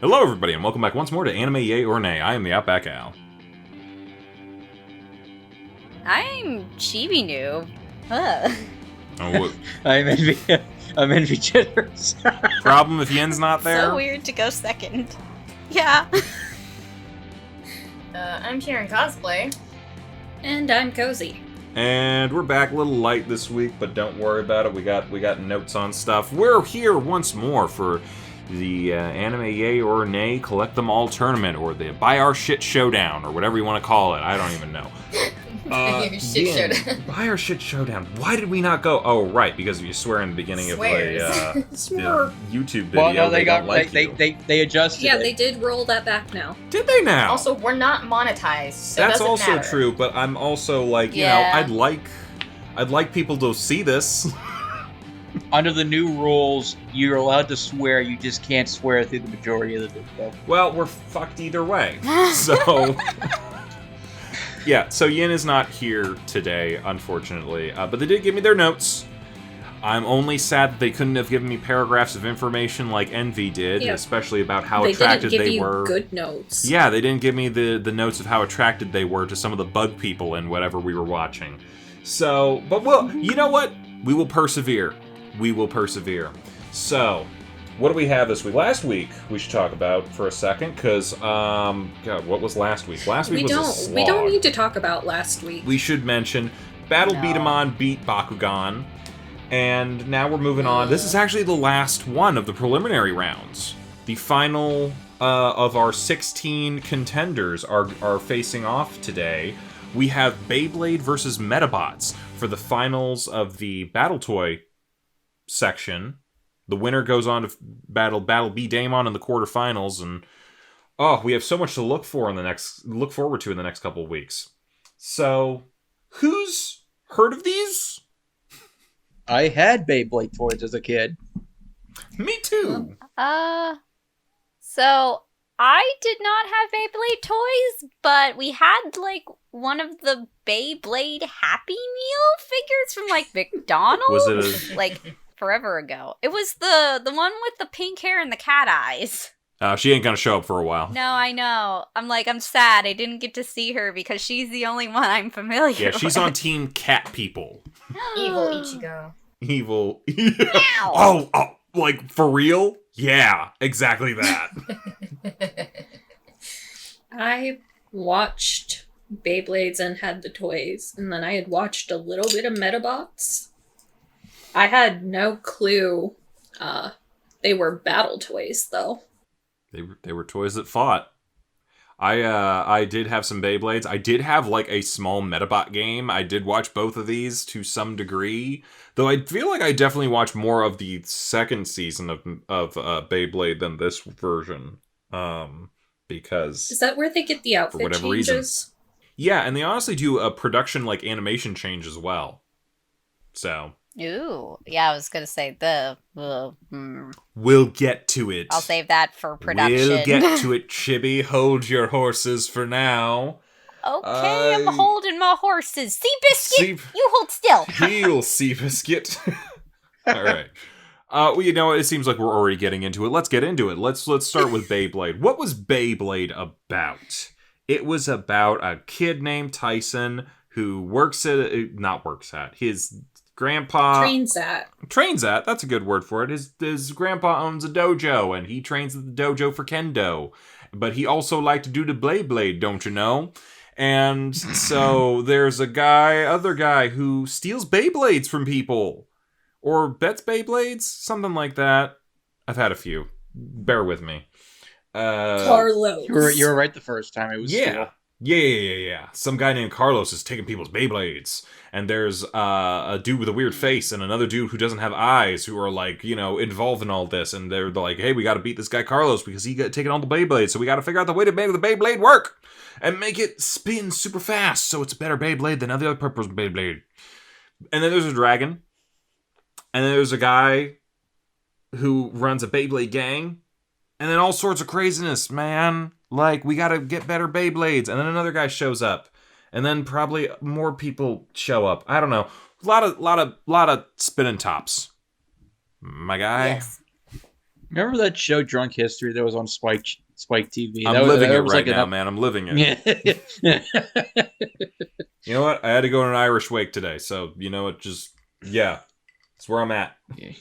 Hello, everybody, and welcome back once more to Anime Yay or Nay. I am the OutbackAl. I'm Chibi Noob. Huh. Oh, I'm Envy Jitters. problem if Yen's not there? So weird to go second. Yeah. I'm CheerandCosplay. And I'm Kozi. And we're back a little light this week, but don't worry about it. We got notes on stuff. We're here once more for the Anime Yay or Nay Collect Them All tournament, or the Buy Our Shit Showdown, or whatever you want to call it. I don't even know. Shit showdown. Buy Our Shit Showdown. Why did we not go? Oh, right, because you swear in the beginning of the YouTube video. Well, no, they they adjusted. Yeah, it. they did roll that back now. did they now? Also, we're not monetized, so That's it doesn't also matter. true, but I'm also like, you Yeah. know, I'd like people to see this. Under the new rules, you're allowed to swear. You just can't swear through the majority of the video. Well, we're fucked either way. So, yeah, so Yin is not here today, unfortunately, but they did give me their notes. I'm only sad that they couldn't have given me paragraphs of information like Envy did, Yeah. especially about how They attracted didn't give they you were. good notes. Yeah, they didn't give me the notes of how attracted they were to some of the bug people in whatever we were watching. So, but you know what? We will persevere. We will persevere. So, what do we have this week? Last week, we should talk about for a second, because, God, what was last week? Last week was a slog. We don't need to talk about last week. We should mention Battle No. Beatamon beat Bakugan, and now we're moving on. This is actually the last one of the preliminary rounds. The final of our 16 contenders are facing off today. We have Beyblade versus Medabots for the finals of the Battle Toy section. The winner goes on to battle Beamon in the quarterfinals, and we have so much to look forward to in the next couple of weeks. So, who's heard of these? I had Beyblade toys as a kid. Me too. So I did not have Beyblade toys, but we had like one of the Beyblade Happy Meal figures from like McDonald's. Was it like forever ago? It was the one with the pink hair and the cat eyes. She ain't gonna show up for a while. No, I know. I'm sad I didn't get to see her because she's the only one I'm familiar with. Yeah, she's on Team Cat People. Evil Ichigo. Evil. Ow. Oh, like for real? Yeah, exactly that. I watched Beyblades and had the toys, and then I had watched a little bit of Medabots. I had no clue they were battle toys, though. They were toys that fought. I did have some Beyblades. I did have like a small Medabot game. I did watch both of these to some degree, though I feel like I definitely watched more of the second season of Beyblade than this version. Because Is that where they get the outfit whatever changes? reason. Yeah, and they honestly do a production like animation change as well. So Ooh, yeah, I was gonna say we'll get to it. I'll save that for production. We'll get to it, Chibi. Hold your horses for now. Okay, I'm holding my horses. Seabiscuit, you hold still. Heel, Seabiscuit. All right. Well, you know, it seems like we're already getting into it. Let's get into it. Let's start with Beyblade. What was Beyblade about? It was about a kid named Tyson who his grandpa trains at. That's a good word for it. His grandpa owns a dojo, and he trains at the dojo for kendo. But he also liked to do the Beyblade, don't you know? And so there's other guy who steals Beyblades from people. Or bets Beyblades? Something like that. I've had a few. Bear with me. Carlos. You were right the first time. It was Yeah. Yeah. Some guy named Carlos is taking people's Beyblades. And there's a dude with a weird face and another dude who doesn't have eyes who are like, you know, involved in all this. And they're like, hey, we gotta beat this guy Carlos because he got taken all the Beyblades. So we gotta figure out the way to make the Beyblade work. And make it spin super fast so it's a better Beyblade than other people's Beyblade. And then there's a dragon. And then there's a guy who runs a Beyblade gang. And then all sorts of craziness, man. Like, we gotta get better Beyblades. And then another guy shows up. And then probably more people show up. I don't know. A lot of spinning tops. My guy. Yes. Remember that show Drunk History that was on Spike TV? I'm living it right now, man. I'm living it. Yeah. You know what? I had to go on an Irish wake today, so you know what? Just that's where I'm at. Yeah.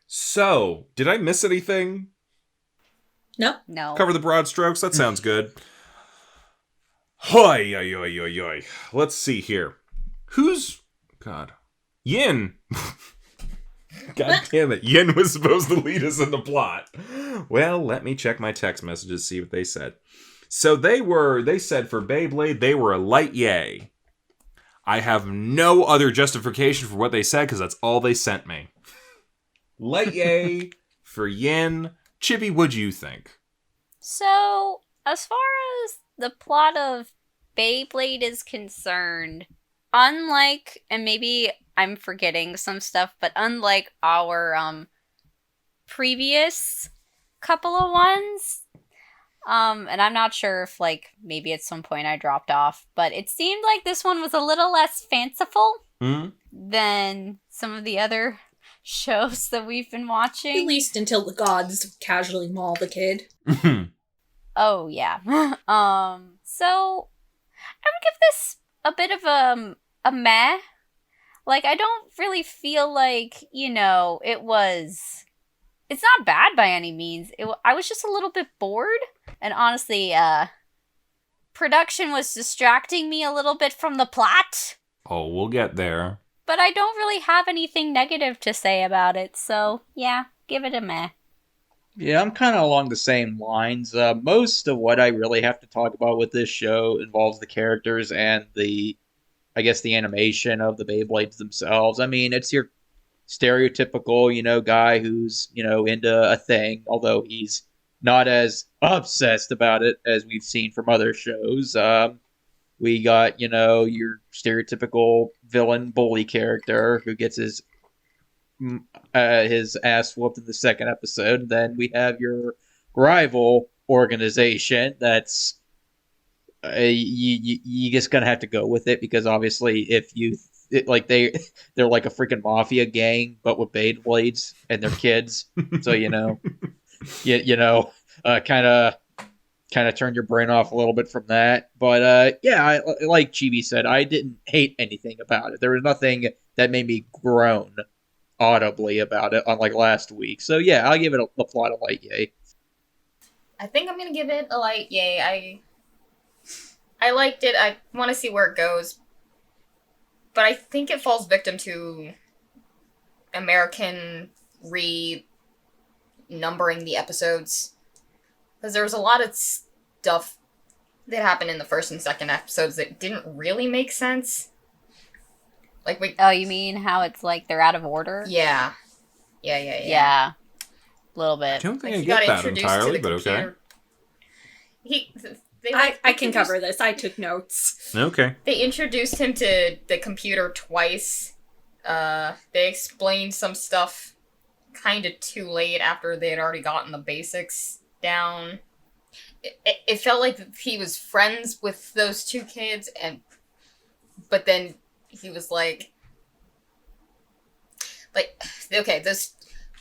So, did I miss anything? No. Cover the broad strokes? That sounds good. Hoi, oi, oi, oi, oi. Let's see here. God. Yin. God damn it. Yin was supposed to lead us in the plot. Well, let me check my text messages, see what they said. So they said for Beyblade, they were a light yay. I have no other justification for what they said, because that's all they sent me. Light yay for Yin. Chibi, what'd you think? So, as far as the plot of Beyblade is concerned, unlike, and maybe I'm forgetting some stuff, but unlike our previous couple of ones, and I'm not sure if like maybe at some point I dropped off, but it seemed like this one was a little less fanciful than some of the other shows that we've been watching. At least until the gods casually maul the kid. Oh yeah. So I would give this a bit of a meh. Like, I don't really feel like, it's not bad by any means. I was just a little bit bored, and honestly, production was distracting me a little bit from the plot. Oh, we'll get there. But I don't really have anything negative to say about it, so yeah, give it a meh. Yeah, I'm kind of along the same lines. Most of what I really have to talk about with this show involves the characters and the animation of the Beyblades themselves. I mean, it's your stereotypical, guy who's, into a thing, although he's not as obsessed about it as we've seen from other shows. We got, your stereotypical villain bully character who gets his ass whooped in the second episode. Then we have your rival organization that's you just gonna have to go with it, because obviously if they're like a freaking mafia gang but with Beyblades and they're kids, so kind of turn your brain off a little bit from that. But like Chibi said, I didn't hate anything about it. There was nothing that made me groan audibly about it, unlike last week. So yeah, I'll give it a plot of light yay. I think I'm gonna give it a light yay. I liked it. I want to see where it goes. But I think it falls victim to American numbering the episodes. Because there was a lot of stuff that happened in the first and second episodes that didn't really make sense. Oh, you mean how it's like they're out of order? Yeah. Yeah. A little bit. I don't think I get that entirely, but okay. I can cover this. I took notes. Okay. They introduced him to the computer twice. They explained some stuff kind of too late after they had already gotten the basics down. It felt like he was friends with those two kids, but then he was like, okay,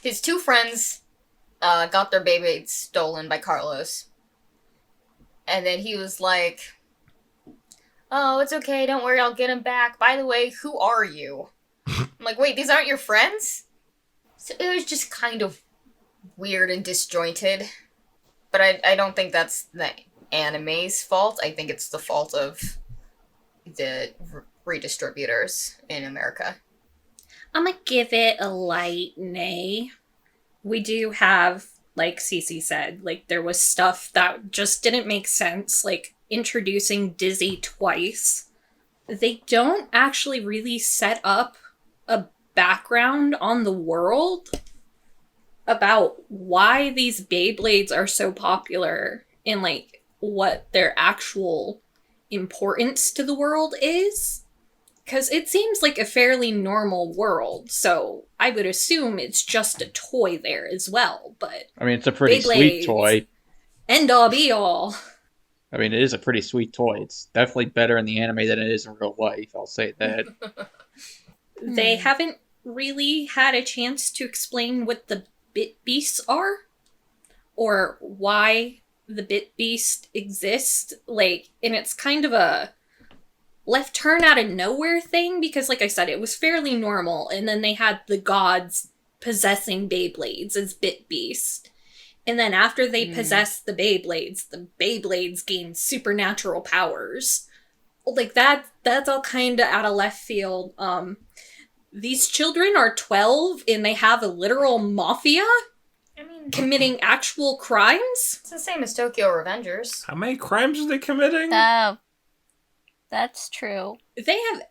his two friends got their Beyblades stolen by Carlos. And then he was like, oh, it's okay, don't worry, I'll get him back. By the way, who are you? I'm like, wait, these aren't your friends? So it was just kind of weird and disjointed. But I don't think that's the anime's fault. I think it's the fault of the redistributors in America. I'm gonna give it a light nay. We do have, like Cece said, like there was stuff that just didn't make sense, like introducing Dizzy twice. They don't actually really set up a background on the world about why these Beyblades are so popular and like what their actual importance to the world is. Because it seems like a fairly normal world, so I would assume it's just a toy there as well, but... I mean, it's a pretty sweet toy. End all be all. I mean, it is a pretty sweet toy. It's definitely better in the anime than it is in real life, I'll say that. They haven't really had a chance to explain what the Bit Beasts are, or why the Bit Beast exists. Like, and it's kind of a left turn out of nowhere thing, because like I said, it was fairly normal, and then they had the gods possessing Beyblades as Bit Beast. And then after they possessed the Beyblades gained supernatural powers. Like, that's all kind of out of left field. These children are 12, and they have a literal mafia committing actual crimes? It's the same as Tokyo Revengers. How many crimes are they committing? That's true. They have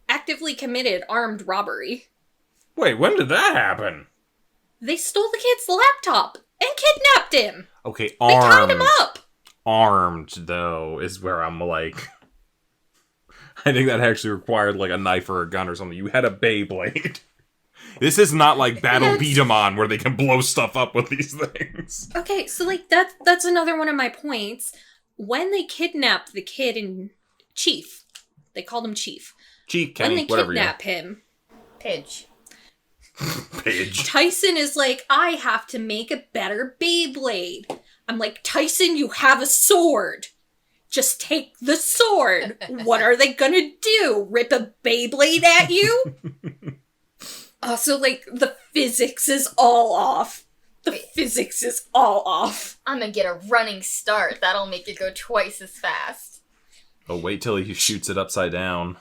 actively committed armed robbery. Wait, when did that happen? They stole the kid's laptop and kidnapped him. Okay, They tied him up. Armed, though, is where I'm like... I think that actually required, like, a knife or a gun or something. You had a Beyblade. This is not like Battle Beat 'em On, where they can blow stuff up with these things. Okay, so, like, that's another one of my points. When they kidnapped the kid in Chief, they called him Chief. Chief, Kenny, when they whatever kidnap him, Pidge. Pidge. Tyson is like, I have to make a better Beyblade. I'm like, Tyson, you have a sword. Just take the sword. What are they gonna do? Rip a Beyblade at you? Also, like, the physics is all off. The physics is all off. I'm gonna get a running start. That'll make it go twice as fast. Oh, wait till he shoots it upside down.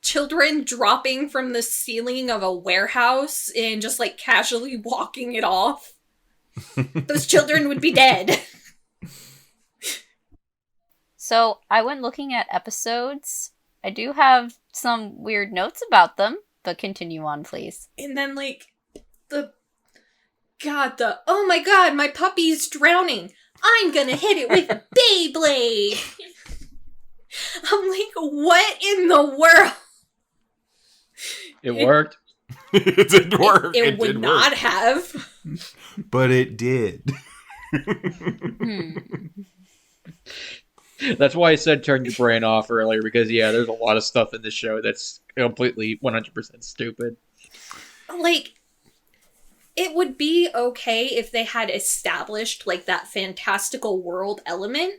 Children dropping from the ceiling of a warehouse and just, like, casually walking it off. Those children would be dead. So I went looking at episodes. I do have some weird notes about them, but continue on, please. And then, like, oh my god, my puppy's drowning. I'm gonna hit it with a Beyblade. I'm like, what in the world? It worked. It did work. It would did not work. have. But it did. That's why I said turn your brain off earlier, because yeah, there's a lot of stuff in this show that's completely 100% stupid. Like, it would be okay if they had established, like, that fantastical world element,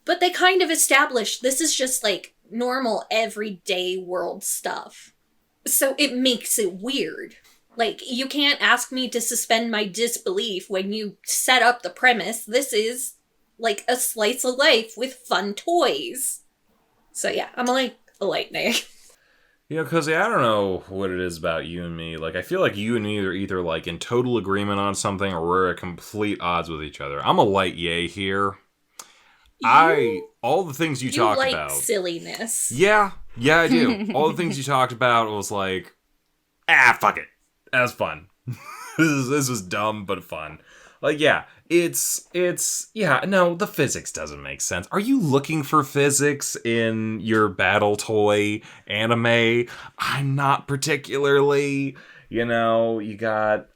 but they kind of established this is just, like, normal, everyday world stuff. So it makes it weird. Like, you can't ask me to suspend my disbelief when you set up the premise. This is, like, a slice of life with fun toys. So yeah, I'm like a lightning. You know, Kozi, I don't know what it is about you and me. Like, I feel like you and me are either, like, in total agreement on something or we're at complete odds with each other. I'm a light yay here. All the things you talked like about. Silliness. Yeah, I do. All the things you talked about was like, fuck it. That was fun. This was dumb, but fun. Like, yeah, no, the physics doesn't make sense. Are you looking for physics in your battle toy anime? I'm not particularly. You know, you got,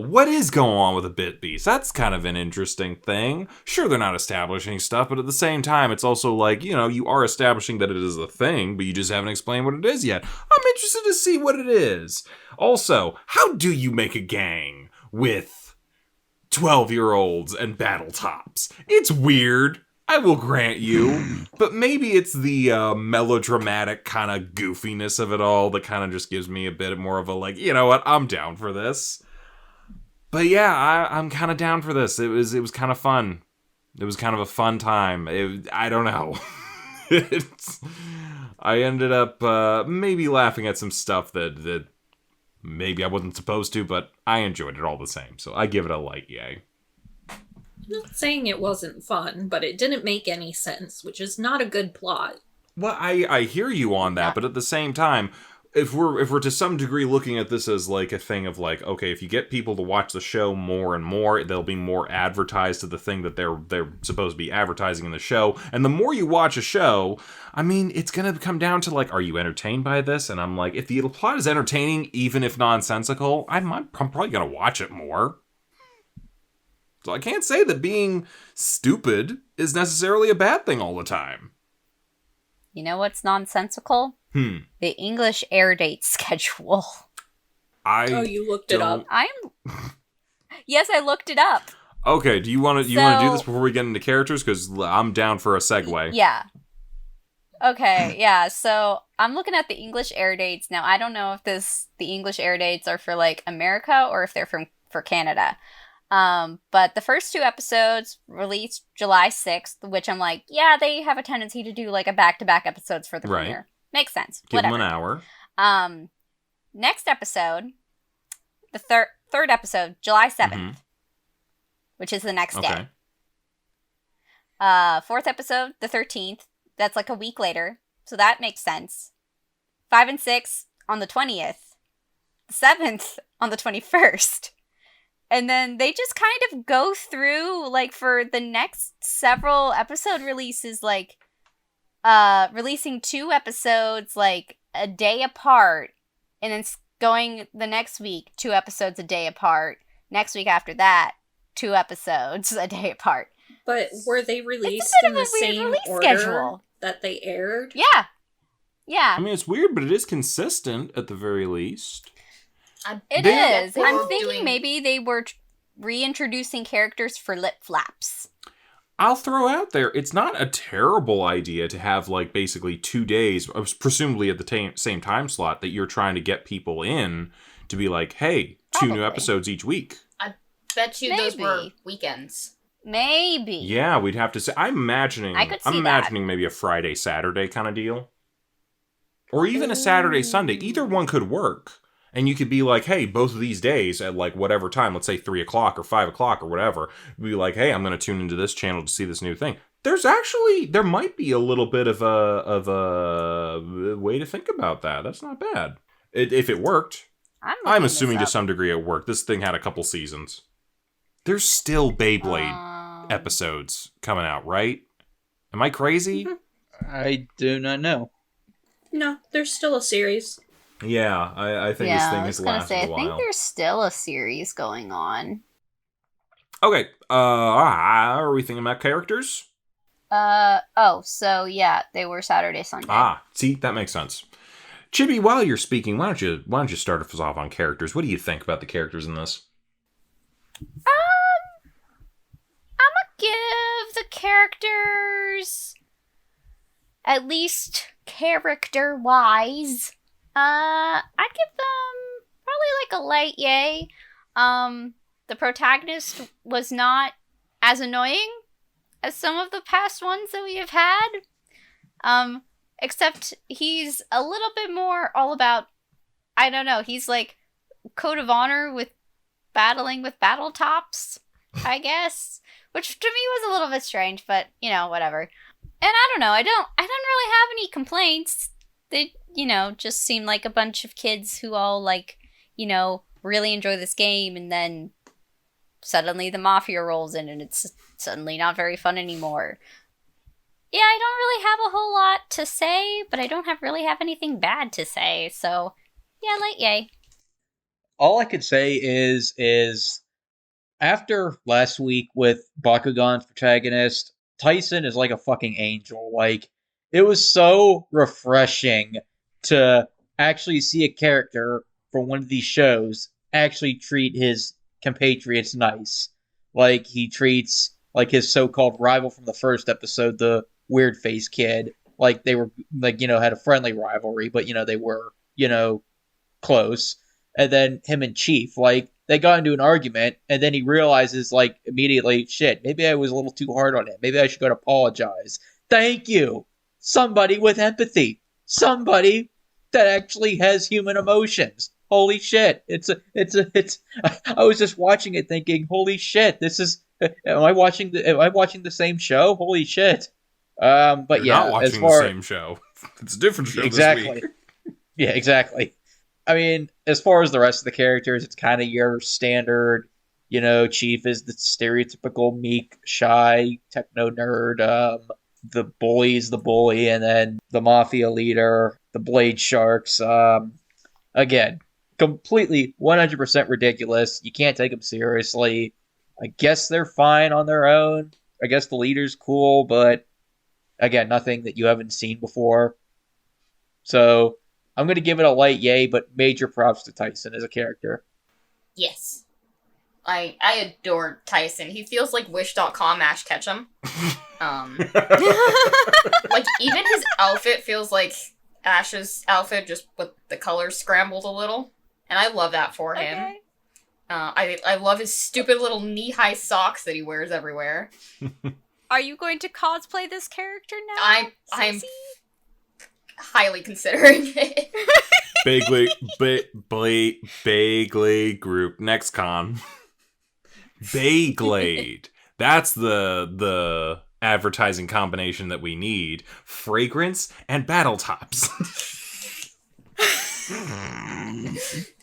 what is going on with the Bit Beast? That's kind of an interesting thing. Sure, they're not establishing stuff, but at the same time, it's also like, you know, you are establishing that it is a thing, but you just haven't explained what it is yet. I'm interested to see what it is. Also, how do you make a gang with 12-year-olds and battle tops? It's weird. I will grant you, but maybe it's the melodramatic kind of goofiness of it all that kind of just gives me a bit more of a, like, you know what, I'm down for this. But yeah, I'm kind of down for this. It was kind of fun. It was kind of a fun time. I don't know. I ended up maybe laughing at some stuff that maybe I wasn't supposed to, but I enjoyed it all the same. So I give it a light yay. I'm not saying it wasn't fun, but it didn't make any sense, which is not a good plot. Well, I hear you on that, but at the same time, if we're to some degree looking at this as like a thing of like, okay, if you get people to watch the show more and more, they'll be more advertised to the thing that they're supposed to be advertising in the show. And the more you watch a show, I mean, it's gonna come down to like, are you entertained by this? And I'm like, if the plot is entertaining, even if nonsensical, I'm probably gonna watch it more. So I can't say that being stupid is necessarily a bad thing all the time. You know what's nonsensical? The English air date schedule. Oh, you looked it up. Yes, I looked it up. Okay, do you want to do this before we get into characters? Because I'm down for a segue. Yeah. Okay, yeah. So I'm looking at the English air dates now. I don't know if the English air dates are for like America or if they're for Canada. But the first 2 episodes released July 6th, which I'm like, yeah, they have a tendency to do like a back-to-back episodes for the premiere. Makes sense. Give them an hour. Next episode, the third episode, July 7th, which is the next day. 4th episode, the 13th. That's like a week later, so that makes sense. 5 and 6 on the 20th. The 7th on the 21st. And then they just kind of go through, like, for the next several episode releases, like, releasing 2 episodes, like, a day apart, and then going the next week, 2 episodes a day apart. Next week after that, 2 episodes a day apart. But were they released in the same order schedule that they aired? Yeah. Yeah. I mean, it's weird, but it is consistent at the very least. It is. I'm thinking maybe they were reintroducing characters for lip flaps. I'll throw out there, it's not a terrible idea to have, like, basically 2 days, presumably at the same time slot, that you're trying to get people in to be like, hey, 2 new episodes each week. I bet you those were weekends. Maybe. Yeah, we'd have to say. I'm imagining maybe a Friday, Saturday kind of deal. Or even a Saturday, Sunday. Either one could work. And you could be like, hey, both of these days at like whatever time, let's say 3 o'clock or 5 o'clock or whatever, be like, hey, I'm going to tune into this channel to see this new thing. There might be a little bit of a way to think about that. That's not bad. If it worked. I'm assuming to some degree it worked. This thing had a couple seasons. There's still Beyblade episodes coming out, right? Am I crazy? I do not know. No, there's still a series. Yeah, I think this thing has lasted a while. I think there's still a series going on. Okay, are we thinking about characters? So yeah, they were Saturday, Sunday. See, that makes sense. Chibi, while you're speaking, why don't you start us off on characters? What do you think about the characters in this? I'm gonna give the characters, at least character-wise, I give them probably like a light yay. The protagonist was not as annoying as some of the past ones that we have had. Except he's a little bit more all about, I don't know, he's like code of honor with battling with battle tops, I guess. Which to me was a little bit strange, but whatever. And I don't know, I don't really have any complaints. They, just seem like a bunch of kids who all like, really enjoy this game, and then suddenly the mafia rolls in and it's suddenly not very fun anymore. Yeah, I don't really have a whole lot to say, but I don't really have anything bad to say, so yeah, light yay. All I could say is after last week with Bakugan's protagonist, Tyson is like a fucking angel. Like, it was so refreshing to actually see a character from one of these shows actually treat his compatriots nice. Like, he treats like his so-called rival from the first episode, the weird face kid, like they were like, had a friendly rivalry, but they were, close. And then him and Chief, like, they got into an argument, and then he realizes, like, immediately, shit, maybe I was a little too hard on him. Maybe I should go to apologize. Thank you. Somebody with empathy. Somebody that actually has human emotions. Holy shit. I was just watching it thinking, holy shit, this is, am I watching the same show? Holy shit. But You're not watching the same show. It's a different show exactly. this week. Yeah, exactly. I mean, as far as the rest of the characters, it's kind of your standard, Chief is the stereotypical meek, shy, techno nerd. The bully's the bully, and then the mafia leader, the Blade Sharks. Again, completely 100% ridiculous. You can't take them seriously. I guess they're fine on their own. I guess the leader's cool, but again, nothing that you haven't seen before. So I'm going to give it a light yay, but major props to Tyson as a character. Yes. I adore Tyson. He feels like Wish.com Ash Ketchum. Like, even his outfit feels like Ash's outfit, just with the colors scrambled a little. And I love that for him. Okay. I love his stupid little knee-high socks that he wears everywhere. Are you going to cosplay this character now? I'm Susie? highly considering it. Beyblade group next con. Beyblade. That's the advertising combination that we need. Fragrance and battle tops.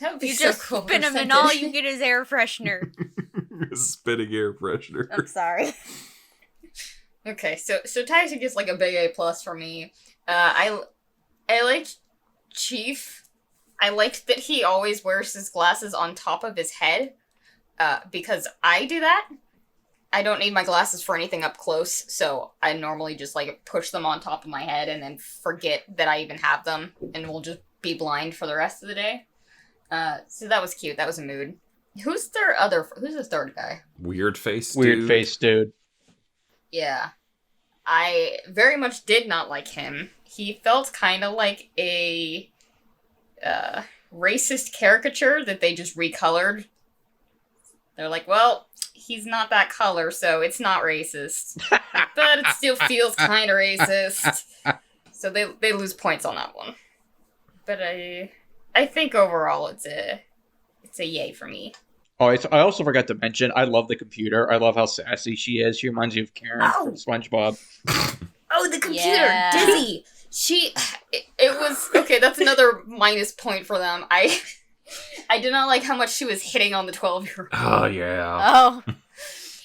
That would be You so just cool. spin if him they and all did. you get is air freshener. Spitting air freshener. I'm sorry. Okay, so Tyson gets like a big A plus for me. I like Chief. I liked that he always wears his glasses on top of his head. Because I do that. I don't need my glasses for anything up close, so I normally just like push them on top of my head and then forget that I even have them, and will just be blind for the rest of the day. So that was cute. That was a mood. Who's the third guy? Weird face Weird dude. face dude. Yeah. I very much did not like him. He felt kind of like a racist caricature that they just recolored. They're like, well, he's not that color, so it's not racist. But it still feels kind of racist. So they lose points on that one. But I think overall it's a yay for me. Oh, I also forgot to mention, I love the computer. I love how sassy she is. She reminds me of Karen from SpongeBob. Oh, the computer! Yeah. Dizzy! It was... Okay, that's another minus point for them. I did not like how much she was hitting on the 12-year-old. Oh, yeah. Oh.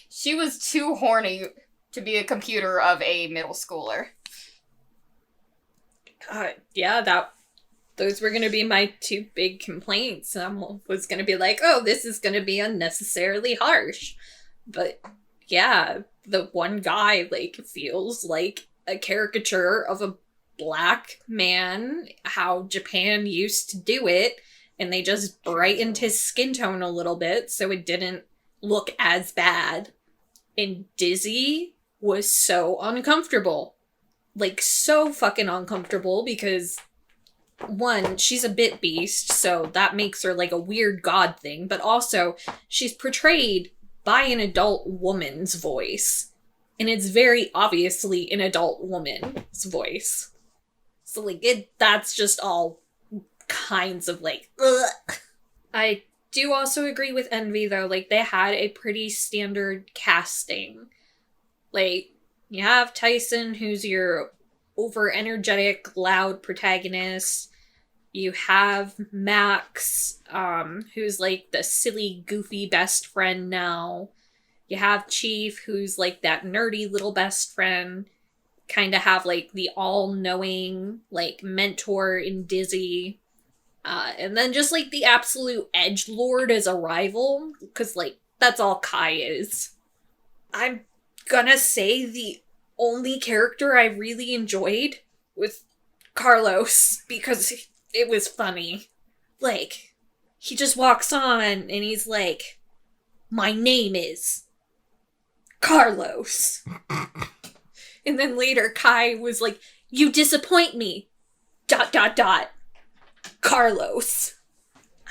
She was too horny to be a computer of a middle schooler. Yeah, those were going to be my two big complaints. I was going to be like, oh, this is going to be unnecessarily harsh. But yeah, the one guy, like, feels like a caricature of a black man, how Japan used to do it, and they just brightened his skin tone a little bit so it didn't look as bad. And Dizzy was so uncomfortable. Like, so fucking uncomfortable because... one, she's a bit beast, so that makes her like a weird god thing, but also she's portrayed by an adult woman's voice. And it's very obviously an adult woman's voice. So like that's just all kinds of like ugh. I do also agree with Envy though, like they had a pretty standard casting. Like you have Tyson, who's your over energetic, loud protagonist. You have Max, who's like the silly, goofy best friend now. You have Chief, who's like that nerdy little best friend. Kind of have like the all-knowing like mentor in Dizzy. And then just like the absolute edgelord as a rival, because like that's all Kai is. I'm gonna say the only character I really enjoyed was Carlos, because it was funny. Like, he just walks on and he's like, my name is Carlos. And then later Kai was like, you disappoint me. ... Carlos.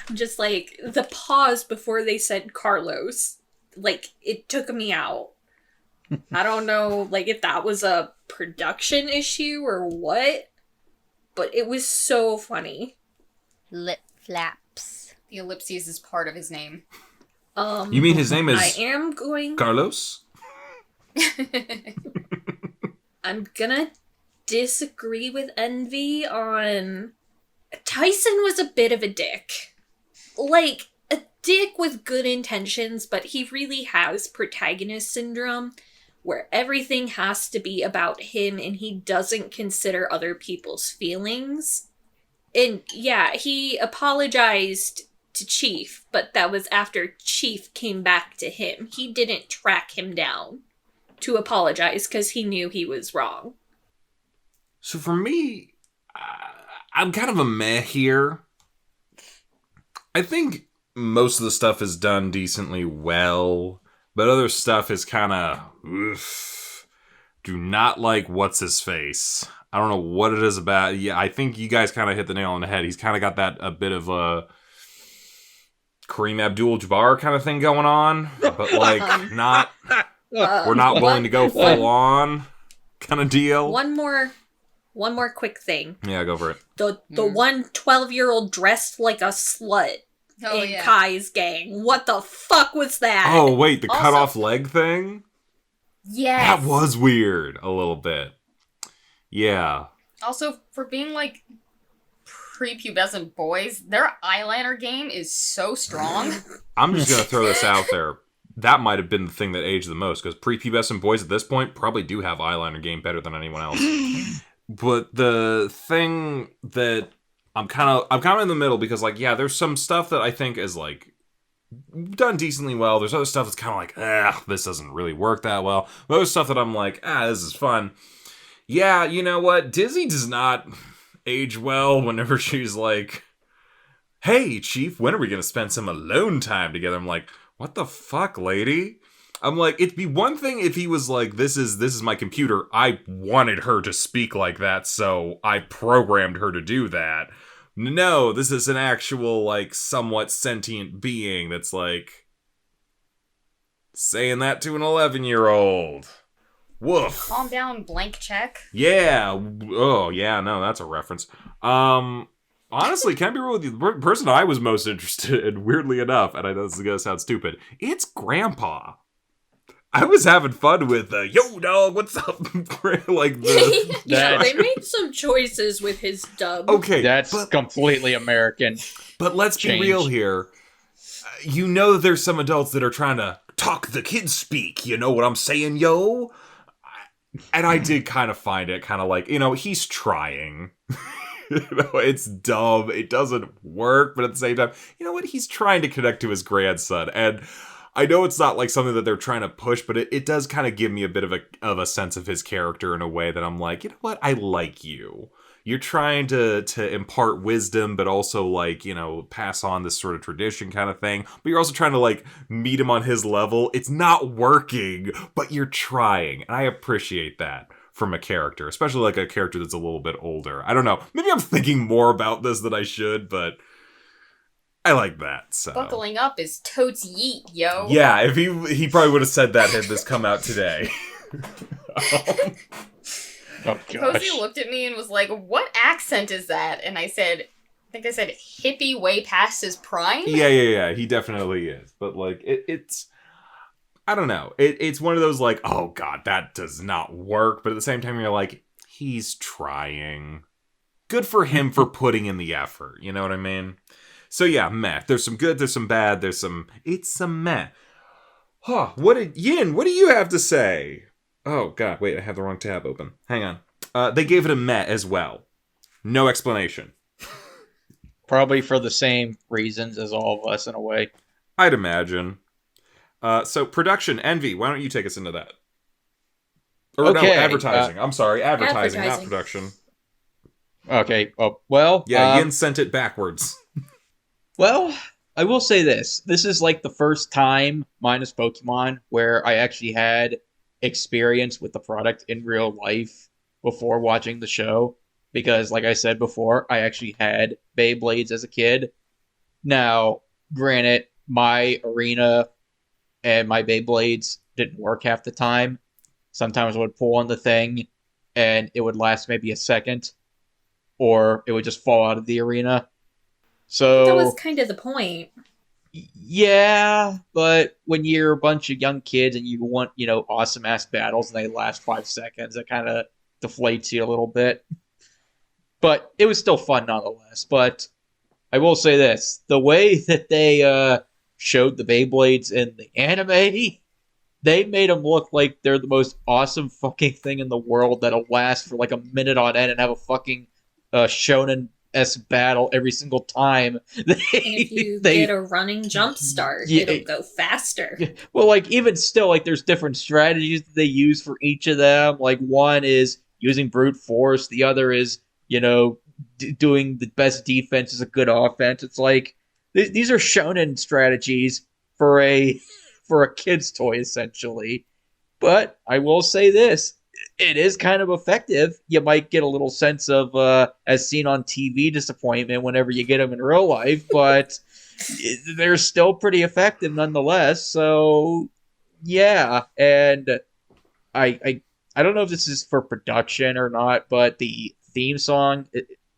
I'm just like, the pause before they said Carlos, like, it took me out. I don't know, like, if that was a production issue or what, but it was so funny. Lip flaps. The ellipses is part of his name. You mean his name is I am going... Carlos? I'm gonna disagree with Envy on... Tyson was a bit of a dick. Like, a dick with good intentions, but he really has protagonist syndrome, where everything has to be about him and he doesn't consider other people's feelings. And yeah, he apologized to Chief, but that was after Chief came back to him. He didn't track him down to apologize because he knew he was wrong. So for me, I'm kind of a meh here. I think most of the stuff is done decently well, but other stuff is kind of... Do not like what's-his-face. I don't know what it is about. Yeah, I think you guys kind of hit the nail on the head. He's kind of got that a bit of a Kareem Abdul-Jabbar kind of thing going on, but like not... We're not willing to go full on kind of deal. One more quick thing. Yeah, go for it. The 12-year-old dressed like a slut in Kai's gang. What the fuck was that? Oh, wait, the cut off leg thing? Yes. That was weird a little bit. Yeah. Also, for being like prepubescent boys, their eyeliner game is so strong. I'm just going to throw this out there. That might have been the thing that aged the most, because prepubescent boys at this point probably do have eyeliner game better than anyone else. But the thing that I'm kind of in the middle, because like, yeah, there's some stuff that I think is like done decently well. There's other stuff that's kind of like, this doesn't really work that well. But there's stuff that I'm like, this is fun. Yeah, you know what? Dizzy does not age well whenever she's like, hey, Chief, when are we going to spend some alone time together? I'm like, what the fuck, lady? I'm like, it'd be one thing if he was like, this is my computer. I wanted her to speak like that, so I programmed her to do that. No, this is an actual, like, somewhat sentient being that's like saying that to an 11-year-old. Woof. Calm down, blank check. Yeah. Oh, yeah, no, that's a reference. Honestly, can I be real with you? The person I was most interested in, weirdly enough, and I know this is going to sound stupid, it's Grandpa. I was having fun with, yo, dog, what's up? Like, they made some choices with his dub. Okay. That's completely American. But let's be real here. You know that there's some adults that are trying to talk the kids speak. You know what I'm saying, yo? And I did kind of find it kind of like, he's trying. It's dumb. It doesn't work, but at the same time, you know what? He's trying to connect to his grandson. And I know it's not like something that they're trying to push, but it does kind of give me a bit of a sense of his character in a way that I'm like, you know what? I like you. You're trying to impart wisdom, but also like, pass on this sort of tradition kind of thing. But you're also trying to like meet him on his level. It's not working, but you're trying. And I appreciate that from a character, especially like a character that's a little bit older. I don't know. Maybe I'm thinking more about this than I should, but I like that. So buckling up is totes yeet, yo. Yeah, if he probably would have said that had this come out today. Oh, Kozi looked at me and was like, what accent is that? And I said, hippie way past his prime? Yeah, he definitely is. But like, it's I don't know. It's one of those like, oh god, that does not work. But at the same time, you're like, he's trying. Good for him for putting in the effort. You know what I mean? So yeah, meh. There's some good, there's some bad, it's some meh. Huh, Yin, what do you have to say? Oh god, wait, I have the wrong tab open. Hang on. They gave it a meh as well. No explanation. Probably for the same reasons as all of us in a way. I'd imagine. So production, Envy, why don't you take us into that? Or okay, no, advertising. I'm sorry, advertising, not production. Okay, well... Yeah, Yin sent it backwards. Well, I will say this. This is like the first time, minus Pokemon, where I actually had experience with the product in real life before watching the show. Because, like I said before, I actually had Beyblades as a kid. Now, granted, my arena and my Beyblades didn't work half the time. Sometimes I would pull on the thing, and it would last maybe a second. Or it would just fall out of the arena. So that was kind of the point. Yeah, but when you're a bunch of young kids and you want, awesome-ass battles and they last 5 seconds, it kind of deflates you a little bit. But it was still fun nonetheless. But I will say this. The way that they showed the Beyblades in the anime, they made them look like they're the most awesome fucking thing in the world that'll last for like a minute on end and have a fucking shonen-esque battle every single time. And if you get a running jump start, it'll go faster. Well, like, even still, like, there's different strategies that they use for each of them. Like, one is using brute force, the other is, doing the best defense is a good offense. It's like these are shonen strategies for a kid's toy essentially. But I will say this: it is kind of effective. You might get a little sense of as seen on TV disappointment whenever you get them in real life, but they're still pretty effective nonetheless. So yeah, and I don't know if this is for production or not, but the theme song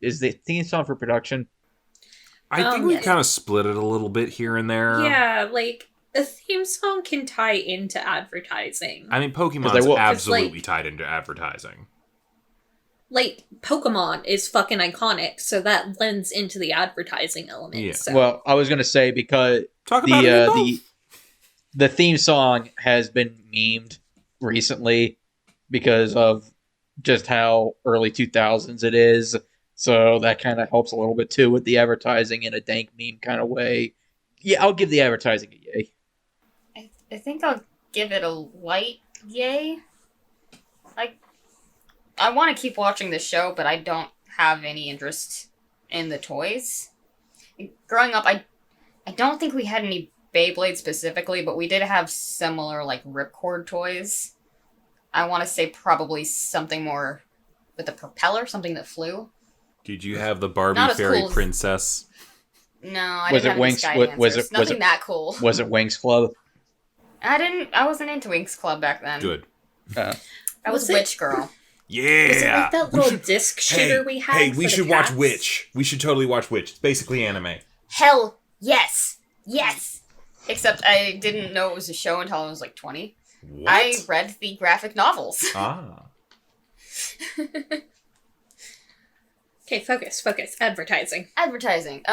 is the theme song for production. I think we kind of split it a little bit here and there. Yeah, like, a theme song can tie into advertising. I mean, Pokemon's absolutely tied into advertising. Like, Pokemon is fucking iconic, so that lends into the advertising element. Yeah. So. Well, I was going to say because the theme song has been memed recently because of just how early 2000s it is. So that kind of helps a little bit too with the advertising in a dank meme kind of way. Yeah, I'll give the advertising a yay. I think I'll give it a light yay. I want to keep watching the show, but I don't have any interest in the toys. Growing up, I don't think we had any Beyblade specifically, but we did have similar, like, ripcord toys. I want to say probably something more with a propeller, something that flew. Did you have the Barbie Fairy cool Princess? No, I didn't have any Sky Dancers. Nothing that cool. Was it Wings Club? I wasn't into Winx Club back then. Good. I was Witch Girl. Yeah. Was it like that little disc shooter we had? Hey, we should watch Witch. We should totally watch Witch. It's basically anime. Hell yes. Yes. Except I didn't know it was a show until I was like 20. What? I read the graphic novels. Ah. Okay, focus. Advertising. Advertising.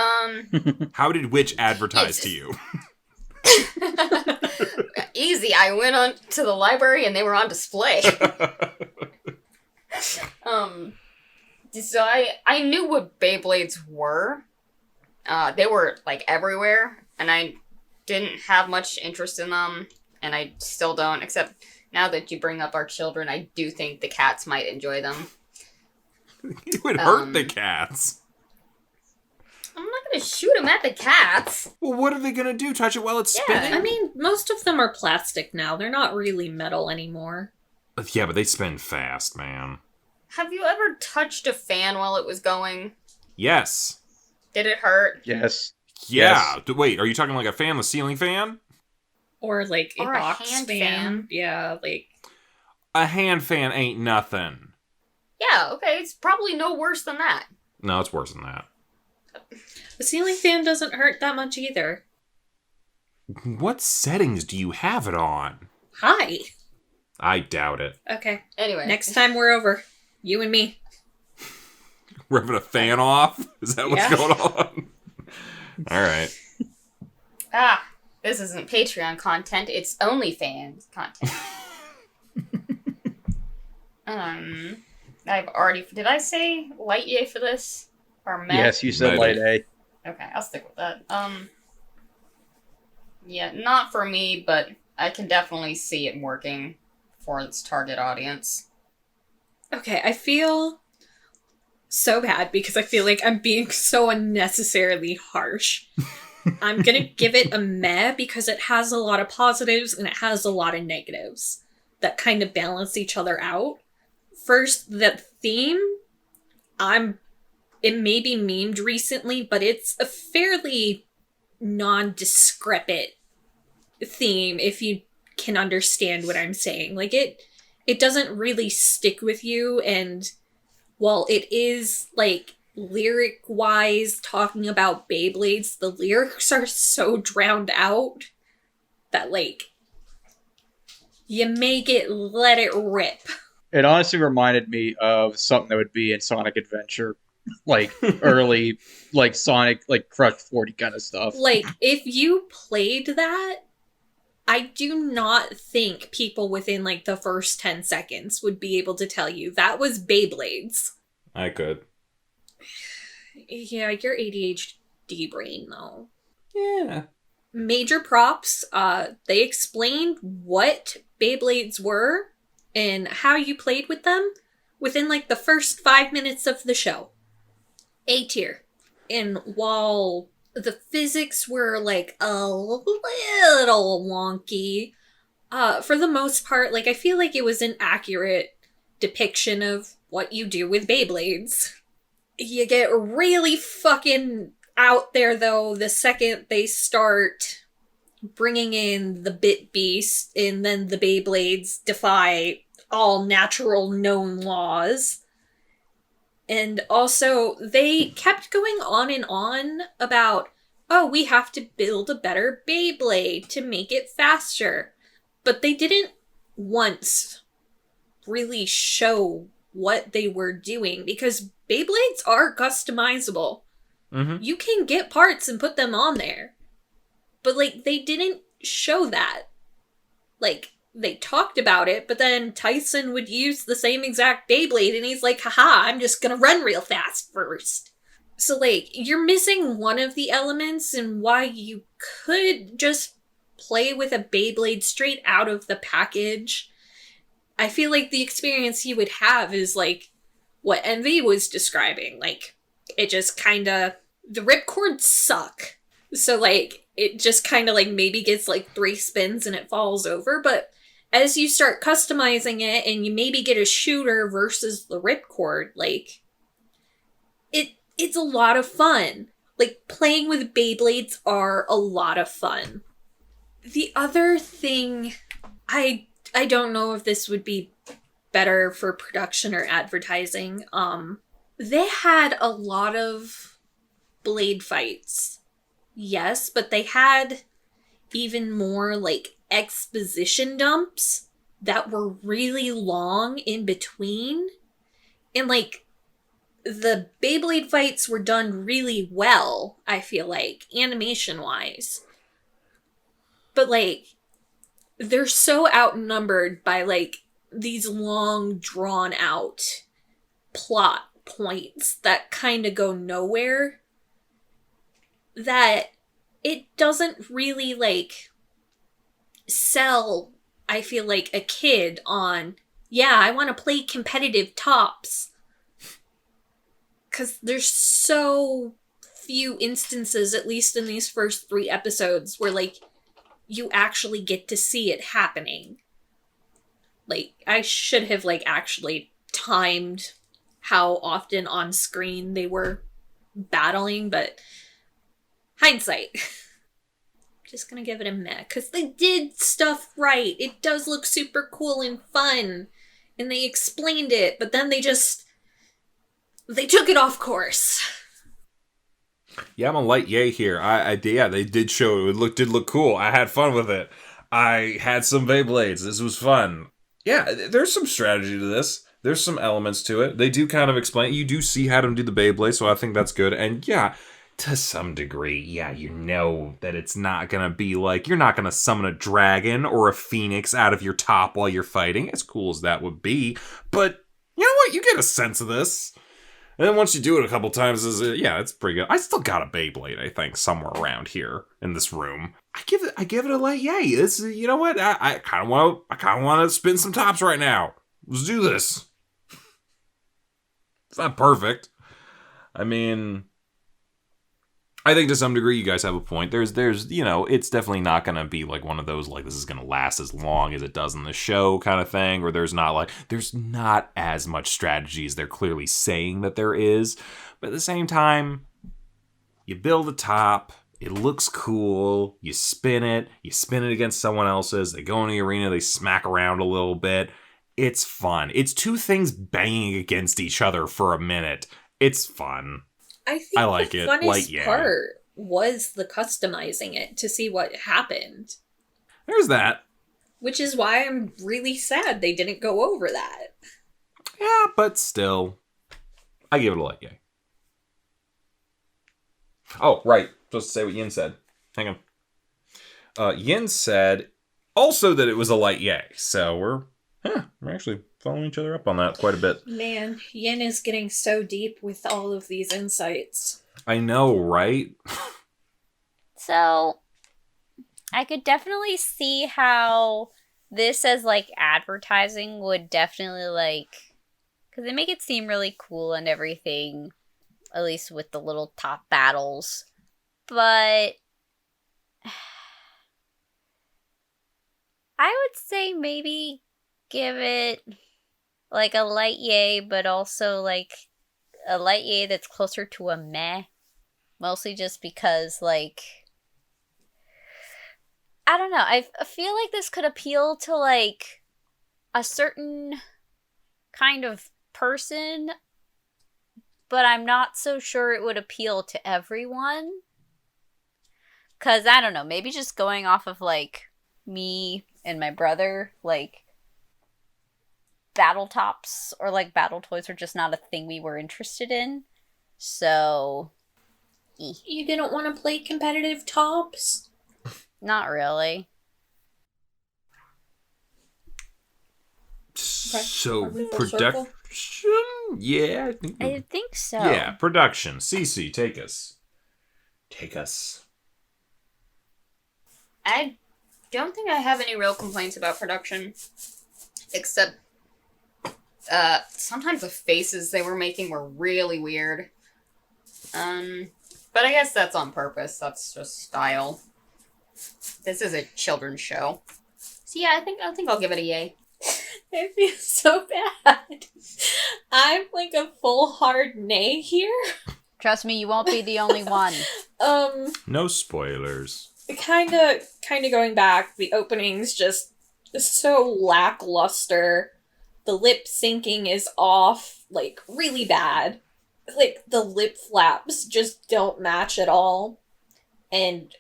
How did Witch advertise to you? Easy. I went on to the library and they were on display. So I knew what Beyblades were. They were, like, everywhere, and I didn't have much interest in them, and I still don't, except now that you bring up our children, I do think the cats might enjoy them. It would hurt the cats. I'm not gonna shoot them at the cats. Well, what are they gonna do? Touch it while it's spinning? I mean, most of them are plastic now. They're not really metal anymore. Yeah, but they spin fast, man. Have you ever touched a fan while it was going? Yes. Did it hurt? Yes. Yeah. Yes. Wait, are you talking like a fan, the ceiling fan? Or like a Or a box hand fan. fan. Yeah, like... A hand fan ain't nothing. Yeah, okay, it's probably no worse than that. No, it's worse than that. The ceiling fan doesn't hurt that much either. What settings do you have it on? Hi! I doubt it. Okay, Anyway. next time we're over. You and me. We're having a fan off? Is that what's Yeah. going on? Alright. This isn't Patreon content, it's OnlyFans content. I've already... Did I say light yay for this? Or meh? Yes, you said light A. Okay, I'll stick with that. Yeah, not for me, but I can definitely see it working for its target audience. Okay, I feel so bad because I feel like I'm being so unnecessarily harsh. I'm gonna give it a meh because it has a lot of positives and it has a lot of negatives that kind of balance each other out. First, the theme, it may be memed recently, but it's a fairly non-discrepant theme, if you can understand what I'm saying. Like, it doesn't really stick with you, and while it is, like, lyric-wise talking about Beyblades, the lyrics are so drowned out that, like, you make it let it rip. It honestly reminded me of something that would be in Sonic Adventure. Like, early, like, Sonic, like, Crush 40 kind of stuff. Like, if you played that, I do not think people within, like, the first 10 seconds would be able to tell you that was Beyblades. I could. Yeah, your ADHD brain, though. Yeah. Major props. They explained what Beyblades were and how you played with them within, like, the first 5 minutes of the show. A tier. And while the physics were like a little wonky, for the most part, like I feel like it was an accurate depiction of what you do with Beyblades. You get really fucking out there though the second they start bringing in the Bit Beast, and then the Beyblades defy all natural known laws. And also, they kept going on about, oh, we have to build a better Beyblade to make it faster. But they didn't once really show what they were doing, because Beyblades are customizable. Mm-hmm. You can get parts and put them on there. But, like, they didn't show that. Like, they talked about it, but then Tyson would use the same exact Beyblade, and he's like, haha, I'm just gonna run real fast first. So, like, you're missing one of the elements, and why you could just play with a Beyblade straight out of the package. I feel like the experience you would have is, like, what Envy was describing. Like, it just kinda... The ripcords suck. So, like, it just kind of, like, maybe gets, like, 3 spins and it falls over. But as you start customizing it and you maybe get a shooter versus the ripcord, like, it's a lot of fun. Like, playing with Beyblades are a lot of fun. The other thing, I don't know if this would be better for production or advertising. They had a lot of blade fights. Yes, but they had even more, like, exposition dumps that were really long in between. And, like, the Beyblade fights were done really well, I feel like, animation-wise. But, like, they're so outnumbered by, like, these long, drawn-out plot points that kind of go nowhere, that it doesn't really, like, sell, I feel like, a kid on, yeah, I want to play competitive tops. Because there's so few instances, at least in these first 3 episodes, where, like, you actually get to see it happening. Like, I should have, like, actually timed how often on screen they were battling, but hindsight. Just gonna give it a meh, because they did stuff right. It does look super cool and fun, and they explained it, but then they took it off course. Yeah, I'm a light yay here. Yeah, they did show it. Did look cool. I had fun with it. I had some Beyblades. This was fun. Yeah, there's some strategy to this. There's some elements to it. They do kind of explain. You do see how to do the Beyblade, so I think that's good. And yeah, to some degree, yeah, you know that it's not gonna be like, you're not gonna summon a dragon or a phoenix out of your top while you're fighting, as cool as that would be. But you know what? You get a sense of this. And then once you do it a couple times, yeah, it's pretty good. I still got a Beyblade, I think, somewhere around here in this room. I give it a light yay. It's, you know what? I kind of want to spin some tops right now. Let's do this. It's not perfect. I mean, I think to some degree you guys have a point. There's, you know, it's definitely not going to be like one of those, like, this is going to last as long as it does in the show kind of thing, or there's not as much strategy as they're clearly saying that there is. But at the same time, you build a top, it looks cool, you spin it against someone else's, they go in the arena, they smack around a little bit. It's fun. It's 2 things banging against each other for a minute. It's fun. I think I like the it. funnest part was the customizing it to see what happened. There's that. Which is why I'm really sad they didn't go over that. Yeah, but still, I give it a light yay. Oh, right. Supposed to say what Yin said. Hang on. Yin said also that it was a light yay. So we're actually following each other up on that quite a bit. Man, Yin is getting so deep with all of these insights. I know, right? So, I could definitely see how this as, like, advertising would definitely, like, because they make it seem really cool and everything. at least with the little top battles. But I would say maybe give it like a light yay, but also like a light yay that's closer to a meh. Mostly just because, like, I don't know. I feel like this could appeal to like a certain kind of person, but I'm not so sure it would appeal to everyone. Because, I don't know, maybe just going off of, like, me and my brother, like, battle tops or, like, battle toys are just not a thing we were interested in. So, You didn't want to play competitive tops? not really. So, Are we full circle? production? Yeah, I think. I think so. Yeah, production. CC, take us. Take us. I don't think I have any real complaints about production, except sometimes the faces they were making were really weird. But I guess that's on purpose. That's just style. This is a children's show, so yeah, I think I'll give it a yay. I feel so bad. I'm like a full hard nay here. Trust me, you won't be the only one. No spoilers. Kind of going back, the opening's just so lackluster. The lip syncing is off, like, really bad. Like, the lip flaps just don't match at all. And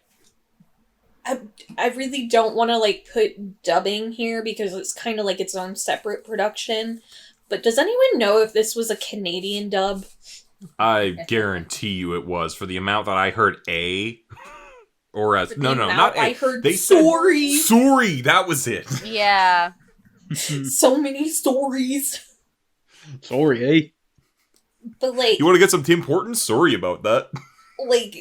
I really don't want to, like, put dubbing here because it's kind of like its own separate production. But does anyone know if this was a Canadian dub? I guarantee you it was, for the amount that I heard A. Or as no, amount not A. I heard they sorry. Said, sorry, that was it. Yeah. So many stories. Sorry, eh? But, like... You want to get some Tim Hortons? Sorry about that. Like,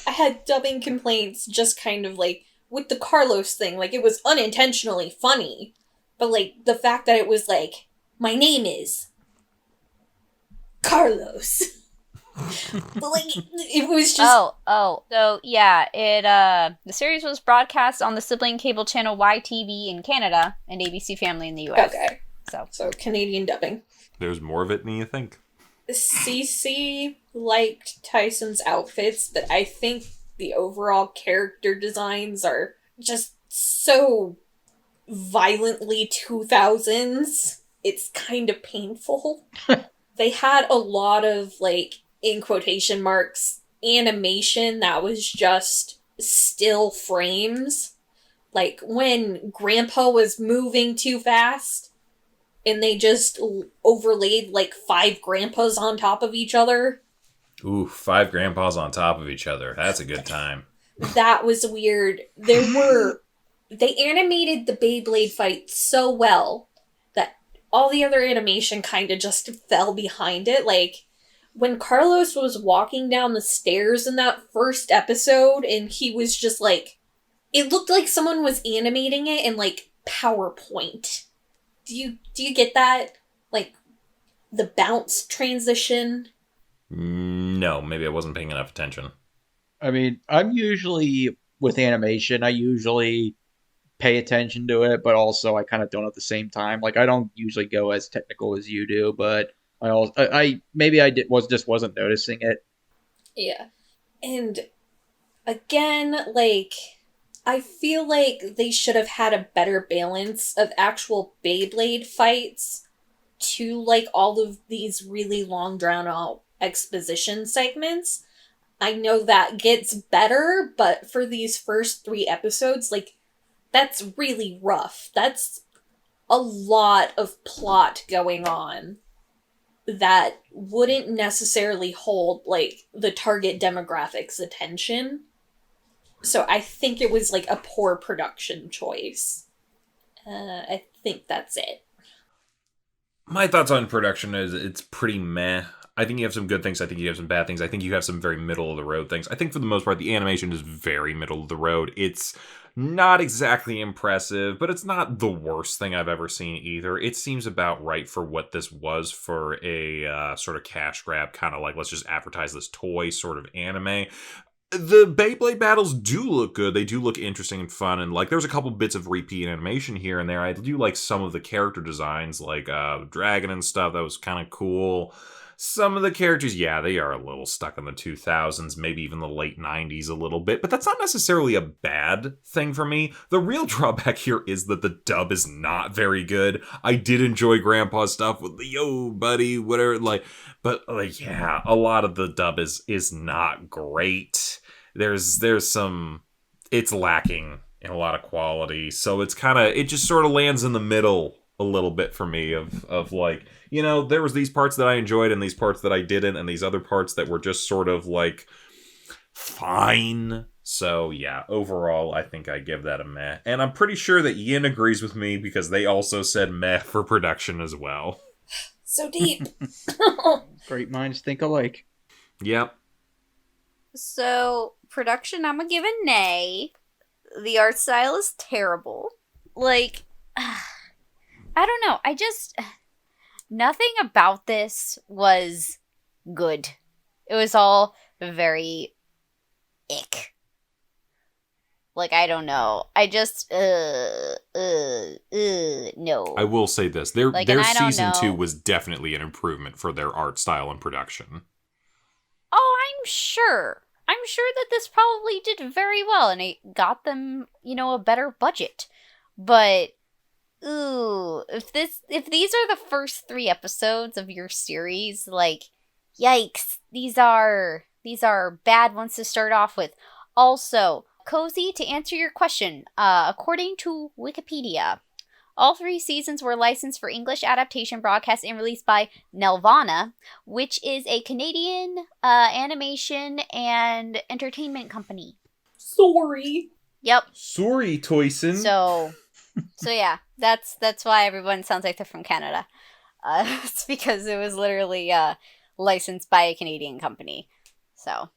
I had dubbing complaints just kind of, like, with the Carlos thing. Like, it was unintentionally funny. But, like, the fact that it was, like, my name is Carlos. But, like, it was just... So, yeah, the series was broadcast on the sibling cable channel YTV in Canada and ABC Family in the US. Okay. So Canadian dubbing. There's more of it than you think. CC liked Tyson's outfits, but I think the overall character designs are just so violently 2000s. It's kind of painful. They had a lot of, like, in quotation marks, animation that was just still frames. Like, when Grandpa was moving too fast, and they just overlaid, like, 5 grandpas on top of each other. Ooh, 5 grandpas on top of each other. That's a good time. That was weird. They animated the Beyblade fight so well that all the other animation kind of just fell behind it. Like, when Carlos was walking down the stairs in that first episode, and he was just, like... It looked like someone was animating it in, like, PowerPoint. Do you get that? Like, the bounce transition? No, maybe I wasn't paying enough attention. I mean, I'm usually, with animation, I usually pay attention to it, but also I kind of don't at the same time. Like, I don't usually go as technical as you do, but I wasn't noticing it. Yeah. And, again, like... I feel like they should have had a better balance of actual Beyblade fights to, like, all of these really long, drawn-out exposition segments. I know that gets better, but for these first 3 episodes, like, that's really rough. That's a lot of plot going on that wouldn't necessarily hold, like, the target demographics' attention. So I think it was, like, a poor production choice. I think that's it. My thoughts on production is it's pretty meh. I think you have some good things. I think you have some bad things. I think you have some very middle of the road things. I think for the most part, the animation is very middle of the road. It's not exactly impressive, but it's not the worst thing I've ever seen either. It seems about right for what this was for a sort of cash grab, kind of like let's just advertise this toy sort of anime. The Beyblade battles do look good. They do look interesting and fun, and like there's a couple bits of repeat animation here and there. I do like some of the character designs, like Dragon and stuff. That was kind of cool. Some of the characters, yeah, they are a little stuck in the 2000s, maybe even the late 90s a little bit, but that's not necessarily a bad thing for me. The real drawback here is that the dub is not very good. I did enjoy Grandpa's stuff with the yo, buddy, whatever, like, but like, yeah, a lot of the dub is not great. There's some, it's lacking in a lot of quality, so it's kind of, it just sort of lands in the middle a little bit for me of like, you know, there was these parts that I enjoyed and these parts that I didn't, and these other parts that were just sort of like fine. So yeah, overall I think I give that a meh, and I'm pretty sure that Yin agrees with me because they also said meh for production as well. So deep. Great minds think alike. Yep. So, production, I'm gonna give a nay. The art style is terrible. Like, I don't know. Nothing about this was good. It was all very ick. Like, I don't know. I just, no. I will say this. Their season 2 was definitely an improvement for their art style and production. Oh, I'm sure. I'm sure that this probably did very well, and it got them, you know, a better budget. But, ooh, if these are the first 3 episodes of your series, like, yikes, these are bad ones to start off with. Also, Kozi, to answer your question, according to Wikipedia, all 3 seasons were licensed for English adaptation, broadcast, and released by Nelvana, which is a Canadian animation and entertainment company. Sorry. Yep. Sorry, Toyson. So yeah, that's why everyone sounds like they're from Canada. It's because it was literally licensed by a Canadian company. So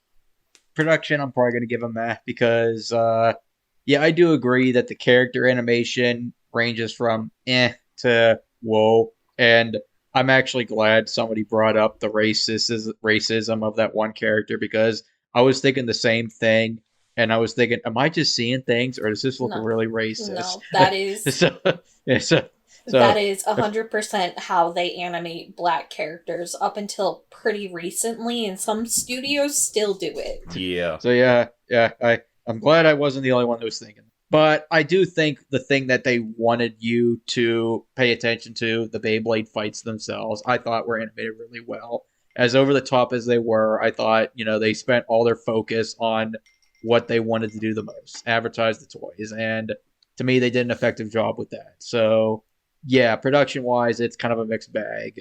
Production, I'm probably going to give a meh because, yeah, I do agree that the character animation ranges from to whoa, and I'm actually glad somebody brought up the racism of that one character because I was thinking the same thing, and I was thinking, am I just seeing things, or does this look really racist? No, that is that is 100% how they animate black characters up until pretty recently, and some studios still do it. Yeah. So yeah, I'm glad I wasn't the only one that was thinking. But I do think the thing that they wanted you to pay attention to, the Beyblade fights themselves, I thought were animated really well. As over the top as they were, I thought, you know, they spent all their focus on what they wanted to do the most, advertise the toys. And to me, they did an effective job with that. So yeah, production-wise, it's kind of a mixed bag.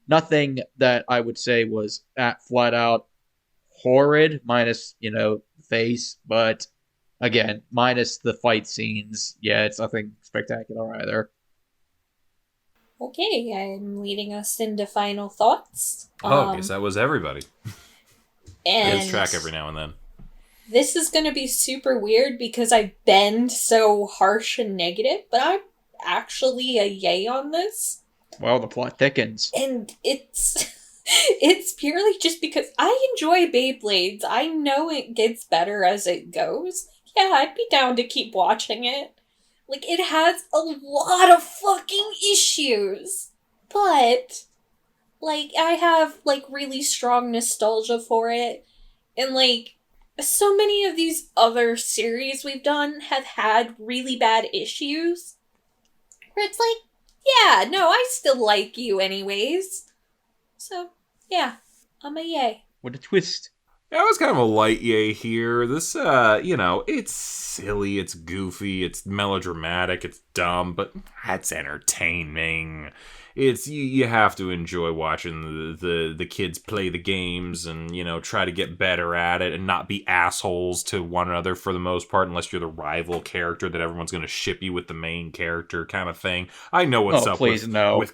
Nothing that I would say was flat out horrid, minus, you know, the face, but again, minus the fight scenes, yeah, it's nothing spectacular either. Okay, I'm leading us into final thoughts. I guess that was everybody. And I lose track every now and then. This is going to be super weird because I bend so harsh and negative, but I'm actually a yay on this. Well, the plot thickens. And it's purely just because I enjoy Beyblades. I know it gets better as it goes. Yeah, I'd be down to keep watching it. Like, it has a lot of fucking issues. But, like, I have, like, really strong nostalgia for it. And, like, so many of these other series we've done have had really bad issues. Where it's like, yeah, no, I still like you anyways. So, yeah, I'm a yay. What a twist. Yeah, it was kind of a light yay here. This, it's silly, it's goofy, it's melodramatic, it's dumb, but that's entertaining. It's you have to enjoy watching the kids play the games and try to get better at it and not be assholes to one another for the most part, unless you're the rival character that everyone's going to ship you with the main character kind of thing. I know what's up with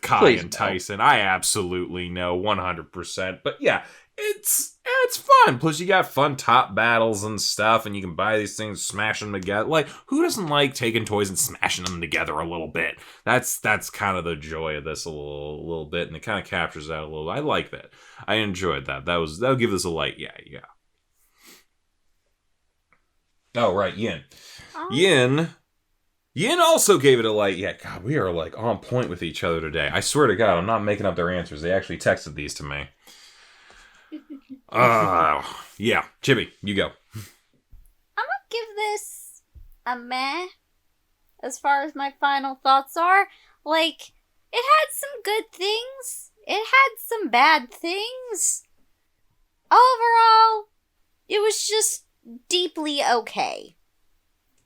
Kai please and no. Tyson. I absolutely know 100%. But yeah. It's fun. Plus, you got fun top battles and stuff, and you can buy these things, smash them together. Like, who doesn't like taking toys and smashing them together a little bit? That's kind of the joy of this a little bit, and it kind of captures that a little. I like that. I enjoyed that. That'll give this a light. Yeah. Oh right, Yin. Yin also gave it a light. Yeah, God, we are like on point with each other today. I swear to God, I'm not making up their answers. They actually texted these to me. Yeah, Chibi, you go. I'm gonna give this a meh. As far as my final thoughts are, like, it had some good things. It had some bad things. Overall, it was just deeply okay.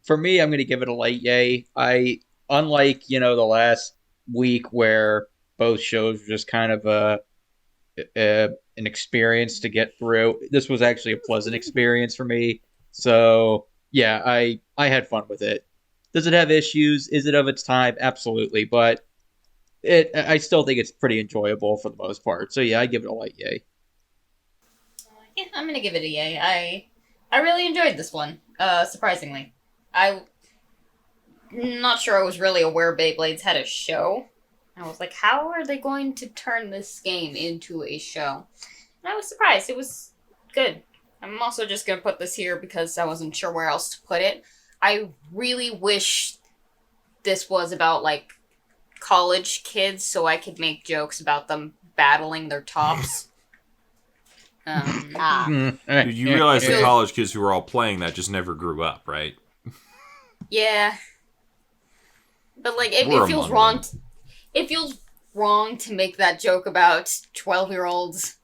For me, I'm going to give it a light yay. Unlike, the last week where both shows were just kind of an experience to get through, this was actually a pleasant experience for me. So, yeah, I had fun with it. Does it have issues? Is it of its time? Absolutely. But I still think it's pretty enjoyable for the most part. So, yeah, I give it a light yay. Yeah, I'm gonna give it a yay. I really enjoyed this one, surprisingly. I'm not sure I was really aware Beyblades had a show. I was like, how are they going to turn this game into a show? And I was surprised. It was good. I'm also just going to put this here because I wasn't sure where else to put it. I really wish this was about, like, college kids so I could make jokes about them battling their tops. Dude, you realize the college kids who were all playing that just never grew up, right? Yeah. But, like, it feels wrong. It feels wrong to make that joke about 12-year-olds.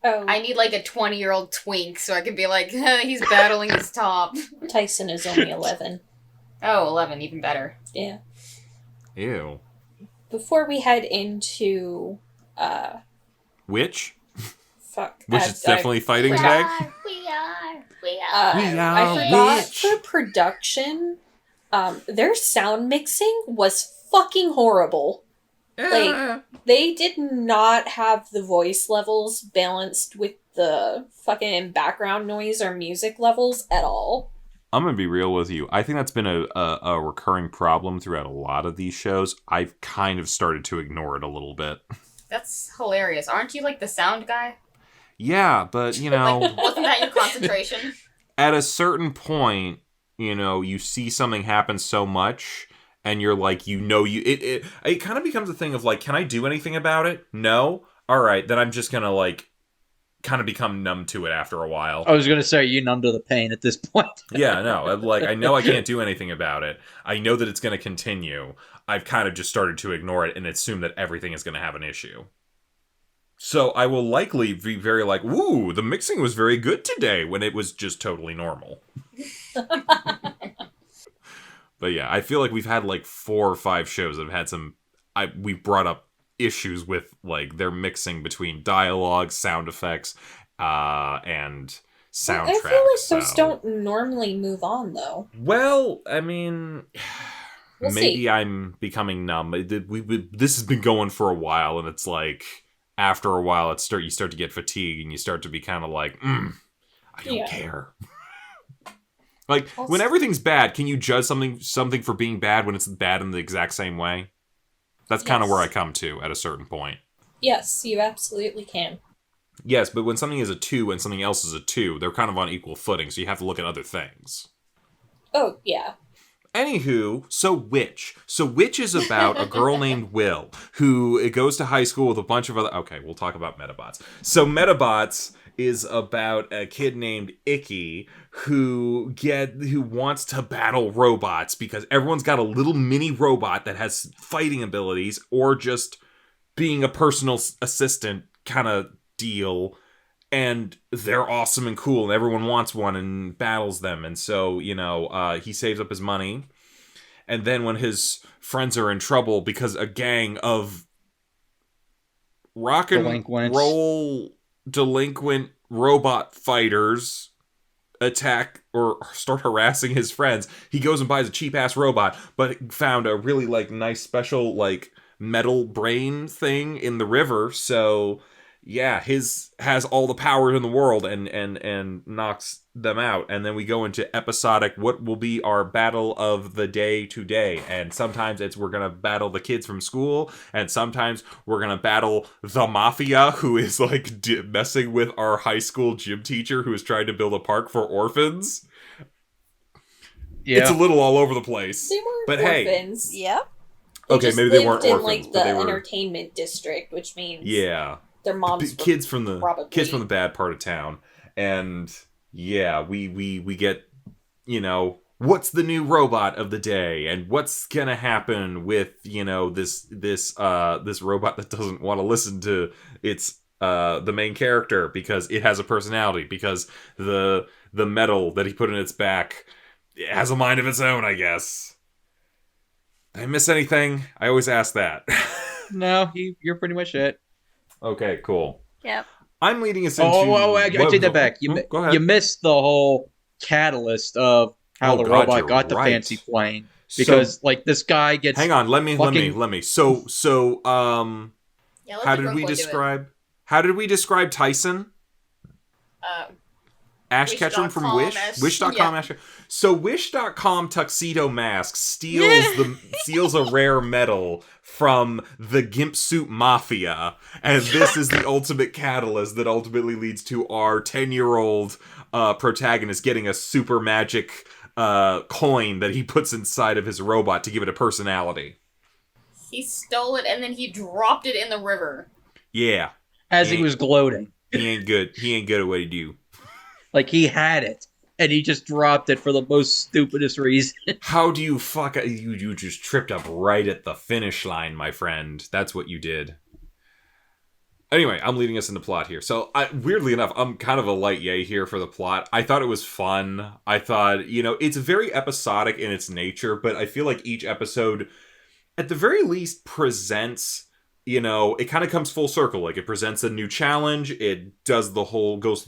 Oh. I need, like, a 20-year-old twink so I can be like, he's battling his top. Tyson is only 11. Oh, 11, even better. Yeah. Ew. Before we head into, Which? Fuck. Which is definitely fighting today? We are. I forgot for production, their sound mixing was fucking horrible. Like, they did not have the voice levels balanced with the fucking background noise or music levels at all. I'm gonna be real with you. I think that's been a recurring problem throughout a lot of these shows. I've kind of started to ignore it a little bit. That's hilarious. Aren't you, like, the sound guy? Yeah, but, Like, wasn't that your concentration? At a certain point, you see something happen so much, and you're like, it kind of becomes a thing of, like, can I do anything about it? No? Alright, then I'm just gonna, like, kind of become numb to it after a while. I was going to say, you numb to the pain at this point. Yeah, no, like, I know I can't do anything about it. I know that it's going to continue. I've kind of just started to ignore it and assume that everything is going to have an issue. So I will likely be very like, ooh, the mixing was very good today, when it was just totally normal. But yeah, I feel like we've had like 4 or 5 shows that have had we brought up issues with like their mixing between dialogue, sound effects, and soundtracks. I feel like those don't normally move on, though. Well, I mean, maybe see. I'm becoming numb. This has been going for a while, and it's like after a while, you start to get fatigued, and you start to be kind of like, I don't care. Like, when everything's bad, can you judge something for being bad when it's bad in the exact same way? That's kind of where I come to at a certain point. Yes, you absolutely can. Yes, but when something is a 2 and something else is a 2, they're kind of on equal footing, so you have to look at other things. Oh, yeah. Anywho, so Witch. So Witch is about a girl named Will who goes to high school with a bunch of other... Okay, we'll talk about Medabots. So Medabots is about a kid named Icky who wants to battle robots because everyone's got a little mini robot that has fighting abilities or just being a personal assistant kind of deal. and they're awesome and cool, and everyone wants one and battles them. And so, he saves up his money. And then when his friends are in trouble because a gang of rock and roll delinquent robot fighters attack or start harassing his friends, he goes and buys a cheap-ass robot, but found a really, nice special, metal brain thing in the river. So yeah, his has all the power in the world and knocks them out. And then we go into episodic, what will be our battle of the day today. And sometimes we're going to battle the kids from school, and sometimes we're going to battle the mafia, who is messing with our high school gym teacher who is trying to build a park for orphans. Yeah. It's a little all over the place. They weren't orphans. Hey. Yep. Okay, maybe they weren't orphans, in but they the were entertainment district, which means their moms kids from the bad part of town. And yeah, we get, what's the new robot of the day, and what's gonna happen with this robot that doesn't want to listen to its the main character because it has a personality, because the metal that he put in its back has a mind of its own, I guess. Did I miss anything? I always ask that. No, you're pretty much it. Okay, cool. Yep. I'm leading us into... I take that back. Go ahead. You missed the whole catalyst of how the robot got the fancy plane. Because, this guy gets... Hang on, let me. So, how did we describe Tyson? Ash Ketchum from Wish? Wish.com. Yeah. So Wish.com Tuxedo Mask steals a rare metal from the Gimp Suit Mafia, and this is the ultimate catalyst that ultimately leads to our 10-year-old protagonist getting a super magic coin that he puts inside of his robot to give it a personality. He stole it and then he dropped it in the river. Yeah. As he was gloating. He ain't good at what he do. He had it, and he just dropped it for the most stupidest reason. How do you fuck... You just tripped up right at the finish line, my friend. That's what you did. Anyway, I'm leading us into plot here. So, weirdly enough, I'm kind of a light yay here for the plot. I thought it was fun. I thought, it's very episodic in its nature, but I feel like each episode, at the very least, presents... it kind of comes full circle. It presents a new challenge. It goes through the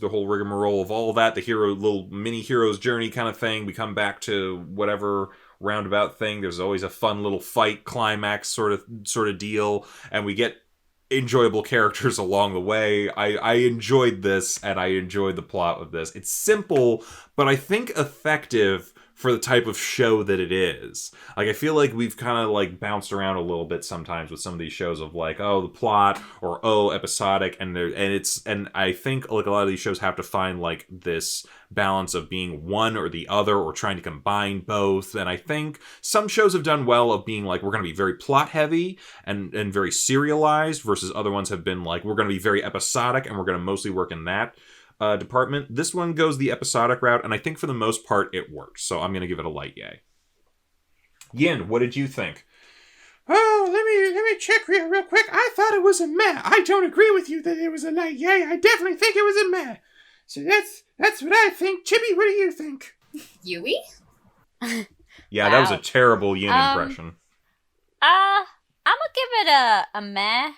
whole rigmarole of all that, the little mini hero's journey kind of thing. We come back to whatever roundabout thing. There's always a fun little fight climax sort of deal, and we get enjoyable characters along the way. I enjoyed this, and I enjoyed the plot of this. It's simple, but I think effective for the type of show that it is. I feel like we've kind of bounced around a little bit sometimes with some of these shows of the plot, or episodic, and I think a lot of these shows have to find this balance of being one or the other, or trying to combine both. And I think some shows have done well of being we're going to be very plot heavy and very serialized, versus other ones have been we're going to be very episodic and we're going to mostly work in that department. This one goes the episodic route, and I think for the most part it works. So I'm going to give it a light yay. Yin, what did you think? Oh, let me check real quick. I thought it was a meh. I don't agree with you that it was a light yay. I definitely think it was a meh. So that's what I think. Chibi, what do you think? Yui? Yeah, wow. That was a terrible Yin impression. I'm gonna give it a meh.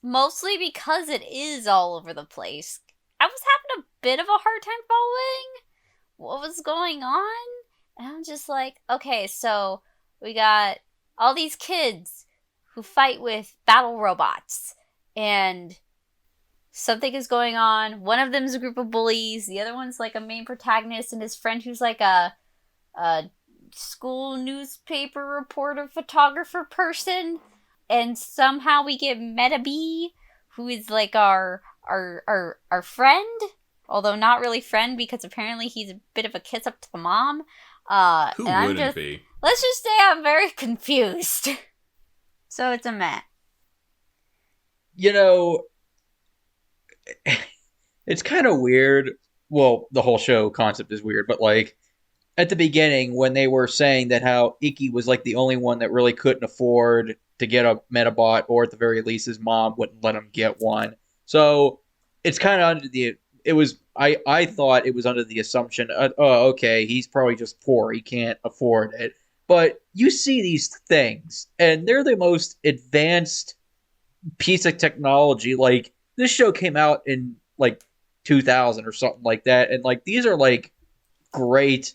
Mostly because it is all over the place. I was having a bit of a hard time following what was going on. And I'm just okay, so we got all these kids who fight with battle robots. And something is going on. One of them is a group of bullies. The other one's a main protagonist, and his friend who's a school newspaper reporter, photographer person. And somehow we get Medabots, who is our friend, although not really friend, because apparently he's a bit of a kiss up to the mom. Who wouldn't be? Let's just say I'm very confused. So it's a meh. It's kind of weird. Well, the whole show concept is weird, but at the beginning when they were saying that how Iki was the only one that really couldn't afford to get a Medabot, or at the very least his mom wouldn't let him get one. So it's kind of under the it was I thought it was under the assumption, oh, okay, he's probably just poor, he can't afford it. But you see these things, and they're the most advanced piece of technology. Like, this show came out in like 2000 or something like that, and like these are like great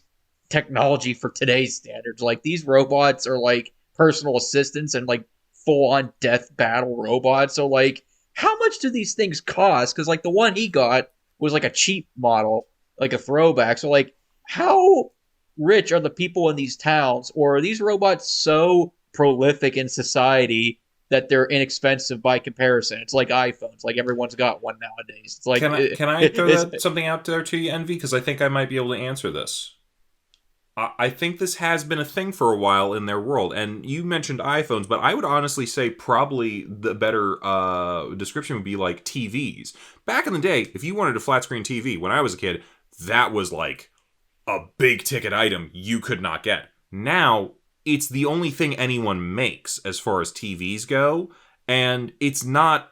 technology for today's standards. Like, these robots are like personal assistants and like full on death battle robots. So like, how much do these things cost? Because like the one he got was like a cheap model, like a throwback. So like, how rich are the people in these towns, or are these robots so prolific in society that they're inexpensive by comparison? It's like iPhones, like everyone's got one nowadays. It's like, can I throw something out there to you, Envy? Because I think I might be able to answer this. I think this has been a thing for a while in their world, and you mentioned iPhones, but I would honestly say probably the better description would be like TVs. Back in the day, if you wanted a flat screen TV, when I was a kid, that was like a big ticket item you could not get. Now, it's the only thing anyone makes as far as TVs go, and it's not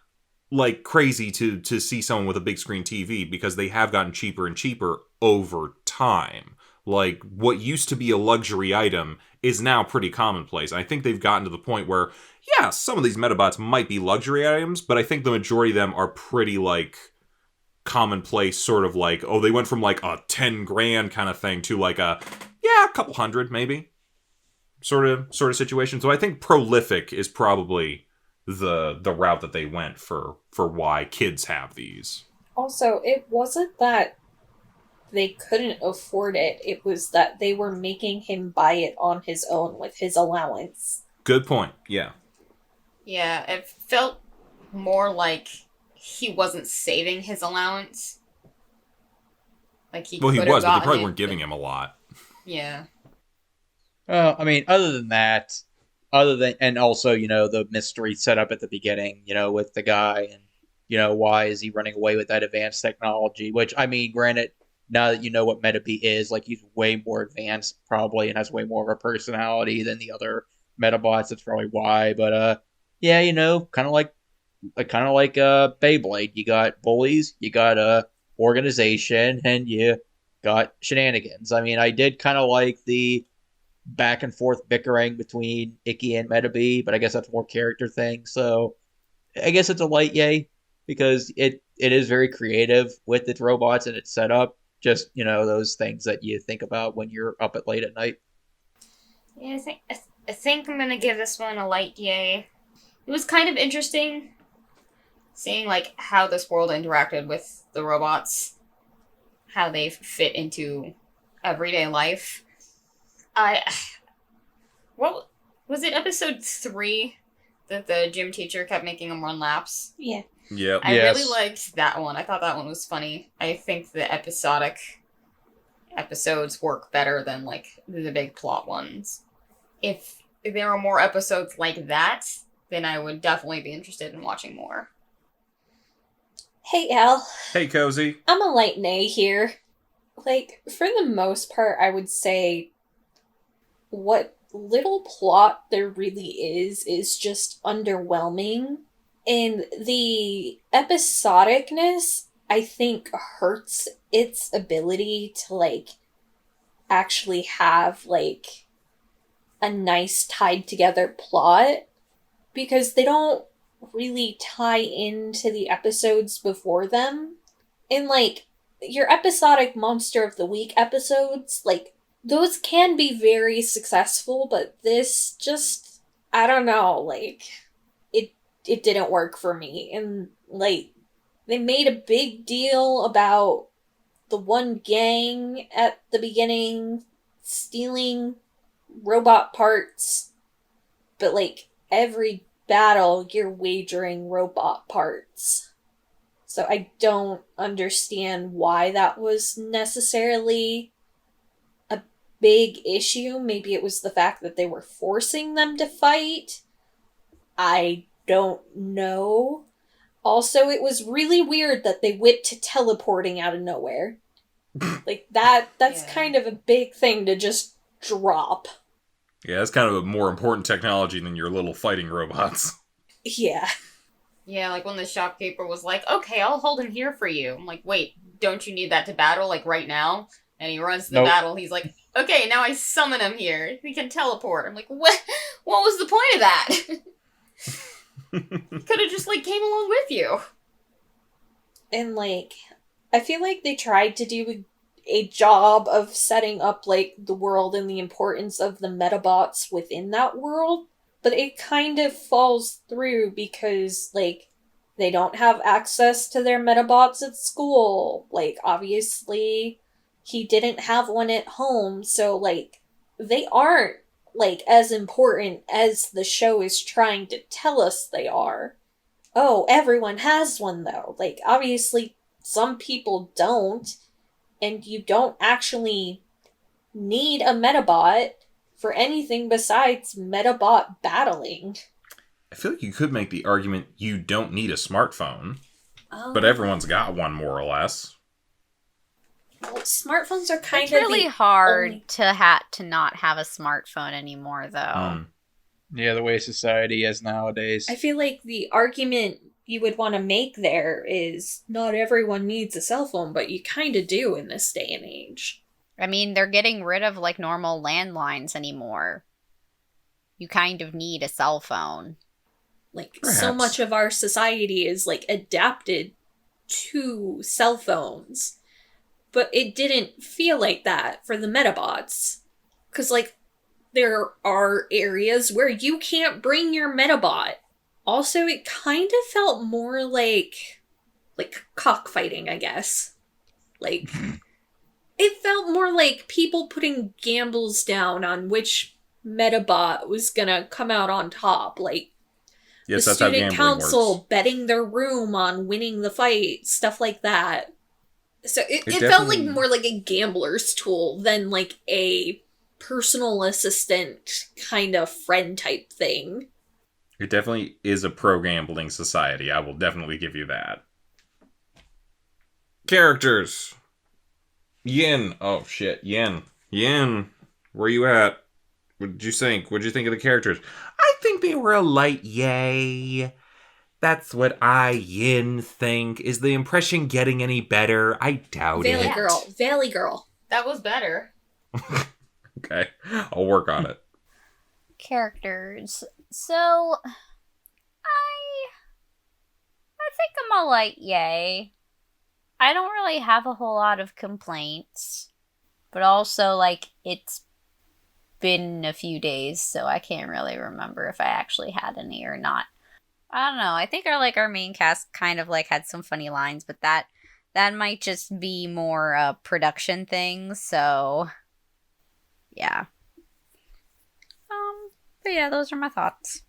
like crazy to see someone with a big screen TV, because they have gotten cheaper and cheaper over time. Like, what used to be a luxury item is now pretty commonplace. I think they've gotten to the point where, yeah, some of these Medabots might be luxury items, but I think the majority of them are pretty, like, commonplace, sort of like, oh, they went from, like, a 10 grand kind of thing to, like, a couple hundred, maybe, sort of situation. So I think prolific is probably the route that they went for why kids have these. Also, it wasn't that they couldn't afford it. It was that they were making him buy it on his own with his allowance. Good point. Yeah. Yeah, it felt more like he wasn't saving his allowance. Like, he was, but they probably weren't giving giving him a lot. Yeah. I mean, other than that, and also, you know, the mystery set up at the beginning, you know, with the guy, and, you know, why is he running away with that advanced technology? Which, I mean, granted, now that you know what Medabots is, like, he's way more advanced probably and has way more of a personality than the other Medabots. That's probably why. But yeah, you know, kind of like Beyblade. You got bullies, you got organization, and you got shenanigans. I mean, I did kind of like the back and forth bickering between Icky and Medabots, but I guess that's more character thing. So I guess it's a light yay, because it is very creative with its robots and its setup. Just, you know, those things that you think about when you're up at late at night. Yeah, I think I'm gonna give this one a light yay. It was kind of interesting seeing, like, how this world interacted with the robots, how they fit into everyday life. What was it, episode 3 that the gym teacher kept making them run laps? Yeah. Yep. I really liked that one. I thought that one was funny. I think the episodic episodes work better than, like, the big plot ones. If there are more episodes like that, then I would definitely be interested in watching more. Hey, Al. Hey, Kozi. I'm a light nay here. Like, for the most part, I would say what little plot there really is just underwhelming. And the episodicness, I think, hurts its ability to, like, actually have, like, a nice tied together plot, because they don't really tie into the episodes before them. And, like, your episodic Monster of the Week episodes, like, those can be very successful, but this just, I don't know, like, it didn't work for me. And, like, they made a big deal about the one gang at the beginning stealing robot parts, but, like, every battle you're wagering robot parts. So I don't understand why that was necessarily a big issue. Maybe it was the fact that they were forcing them to fight. I don't know. Also, it was really weird that they whipped teleporting out of nowhere. Like, that's kind of a big thing to just drop. Yeah, that's kind of a more important technology than your little fighting robots. Yeah. Yeah, like when the shopkeeper was like, okay, I'll hold him here for you. I'm like, wait, don't you need that to battle, like, right now? And he runs to the Nope. battle, he's like, okay, now I summon him here. He can teleport. I'm like, what was the point of that? He could have just, like, came along with you. And, like, I feel like they tried to do a job of setting up, like, the world and the importance of the Medabots within that world, but it kind of falls through because, like, they don't have access to their Medabots at school. Like, obviously, he didn't have one at home, so, like, they aren't, like, as important as the show is trying to tell us they are. Oh, everyone has one, though. Like, obviously, some people don't, and you don't actually need a Medabot for anything besides Medabot battling. I feel like you could make the argument you don't need a smartphone, Oh. but everyone's got one more or less. Well, smartphones are kind It's of really the hard only- to not have a smartphone anymore, though. Yeah, the way society is nowadays. I feel like the argument you would want to make there is not everyone needs a cell phone, but you kind of do in this day and age. I mean, they're getting rid of like normal landlines anymore. You kind of need a cell phone. Like, Perhaps. so much of our society is, like, adapted to cell phones. But it didn't feel like that for the Medabots. Because, like, there are areas where you can't bring your Medabot. Also, it kind of felt more like cockfighting, I guess. Like, it felt more like people putting gambles down on which Medabot was gonna come out on top. Like, Yes, the that's how student gambling council works. betting their room on winning the fight, stuff like that. So it It felt like definitely- more like a gambler's tool than like a personal assistant kind of friend type thing. It definitely is a pro-gambling society. I will definitely give you that. Characters. Yin. Oh, shit. Yin. Yin. Where you at? What did you think? What did you think of the characters? I think they were a light yay. That's what I, Yin, think. Is the impression getting any better? I doubt Valley it. Girl. Valley Girl. That was better. Okay. I'll work on it. Characters. So, I think I'm a light yay. I don't really have a whole lot of complaints. But also, like, it's been a few days, so I can't really remember if I actually had any or not. I don't know. I think our main cast kind of like had some funny lines, but that might just be more production things. So yeah. But yeah, those are my thoughts.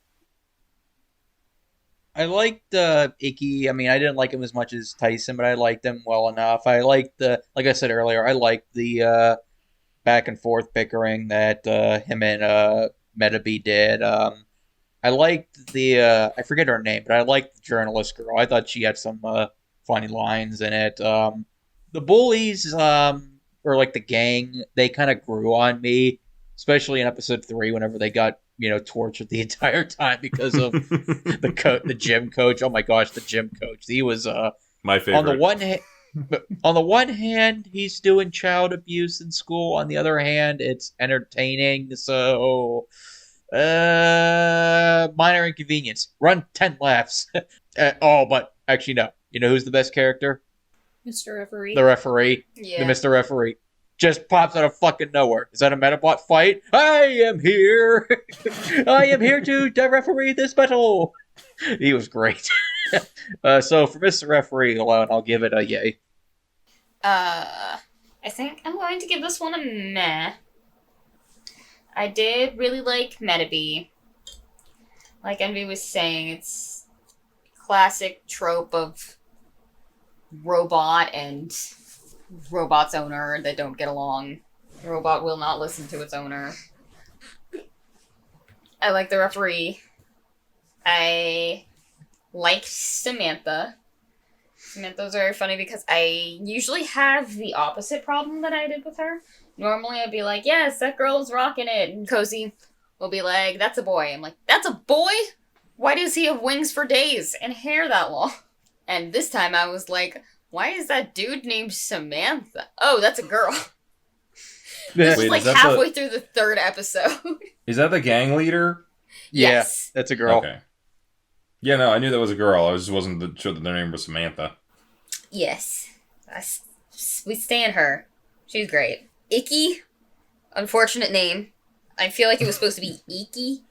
I liked Icky. I mean, I didn't like him as much as Tyson, but I liked him well enough. I liked like I said earlier, I liked the back and forth bickering that him and Medaby did. I liked the I forget her name, but I liked the journalist girl. I thought she had some funny lines in it. The bullies, or like the gang, they kind of grew on me, especially in episode 3 whenever they got tortured the entire time because of the gym coach. Oh my gosh, the gym coach. He was My favorite. on the one hand, he's doing child abuse in school. On the other hand, it's entertaining. So, minor inconvenience. Run 10 laps. But actually, no. You know who's the best character? Mr. Referee. The referee. Yeah. The Mr. Referee. Just pops out of fucking nowhere. Is that a Medabot fight? I am here. I am here to referee this battle. He was great. So for Mr. Referee alone, I'll give it a yay. I think I'm going to give this one a meh. I did really like Medaby. Like Envy was saying, it's classic trope of robot and robot's owner that don't get along. The robot will not listen to its owner. I like the referee. I liked Samantha. Samantha's very funny because I usually have the opposite problem that I did with her. Normally I'd be like, yes, that girl's rocking it. And Kozi will be like, that's a boy. I'm like, that's a boy? Why does he have wings for days and hair that long? And this time I was like, why is that dude named Samantha? Oh, that's a girl. Yeah. This Wait, is like is that halfway through the 3rd episode. Is that the gang leader? Yes. That's a girl. Okay. Yeah, no, I knew that was a girl. I just wasn't sure that their name was Samantha. Yes. We stand her. She's great. Icky. Unfortunate name. I feel like it was supposed to be Iki.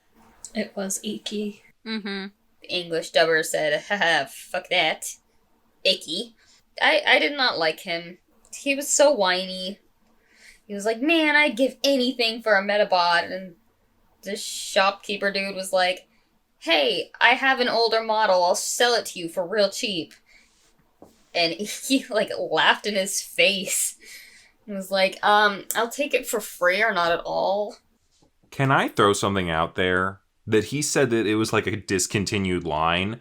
It was Iki. Mm-hmm. The English dubber said, haha, fuck that. Icky. I did not like him. He was so whiny. He was like, man, I'd give anything for a Medabot. And this shopkeeper dude was like, hey, I have an older model. I'll sell it to you for real cheap. And he, like, laughed in his face. And was like, I'll take it for free or not at all. Can I throw something out there? That he said that it was like a discontinued line.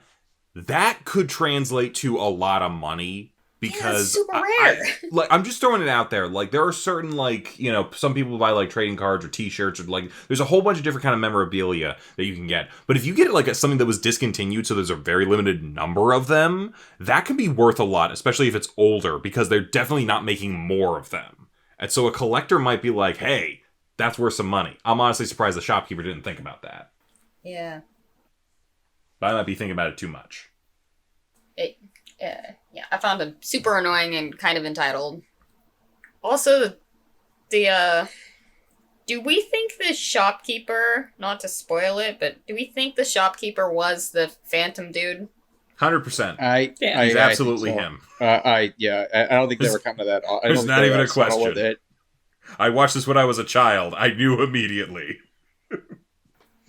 That could translate to a lot of money. Because yeah, super rare. I'm just throwing it out there. Like, there are certain, like, you know, some people buy, like, trading cards or t-shirts or, like, there's a whole bunch of different kind of memorabilia that you can get. But if you get, like, something that was discontinued, so there's a very limited number of them, that can be worth a lot, especially if it's older, because they're definitely not making more of them. And so a collector might be like, hey, that's worth some money. I'm honestly surprised the shopkeeper didn't think about that. Yeah. But I might be thinking about it too much. Yeah, I found him super annoying and kind of entitled. Also, do we think the shopkeeper, not to spoil it, but do we think the shopkeeper was the Phantom dude? 100%. Yeah. He's I absolutely think so. him. I don't think they were coming to that. I There's don't not think they even were a subtle with question. it. I watched this when I was a child. I knew immediately. I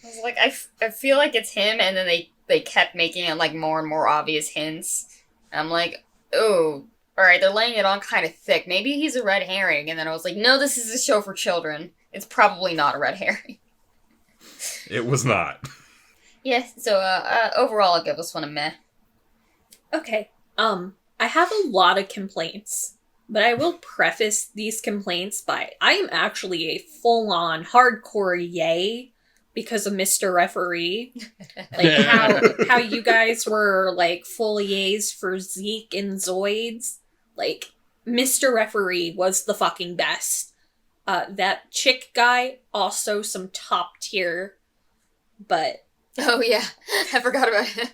was like, I feel like it's him, and then they kept making it, like, more and more obvious hints. And I'm like, oh, alright, they're laying it on kind of thick. Maybe he's a red herring. And then I was like, no, this is a show for children. It's probably not a red herring. It was not. Yeah, so overall, I'll give this one a meh. Okay. I have a lot of complaints, but I will preface these complaints by I am actually a full-on hardcore yay because of Mr. Referee. Like how you guys were like full yays for Zeke and Zoids. Like Mr. Referee was the fucking best. That chick guy also some top tier, but Oh, yeah. I forgot about him.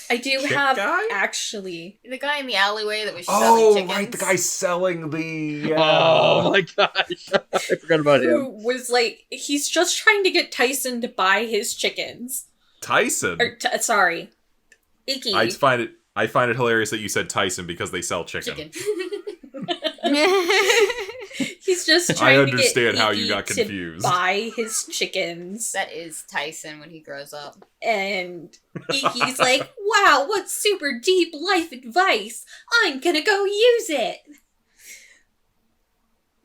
I do Chick have guy? actually. The guy in the alleyway that was selling chickens. Right, the guy selling the... Oh my gosh. I forgot about him. Who was like, he's just trying to get Tyson to buy his chickens. Tyson? Sorry. Icky. I find it hilarious that you said Tyson because they sell chicken. He's just I trying to understand get how Icky you got to confused. buy his chickens. That is Tyson when he grows up. And Icky's like, wow, what super deep life advice. I'm gonna go use it.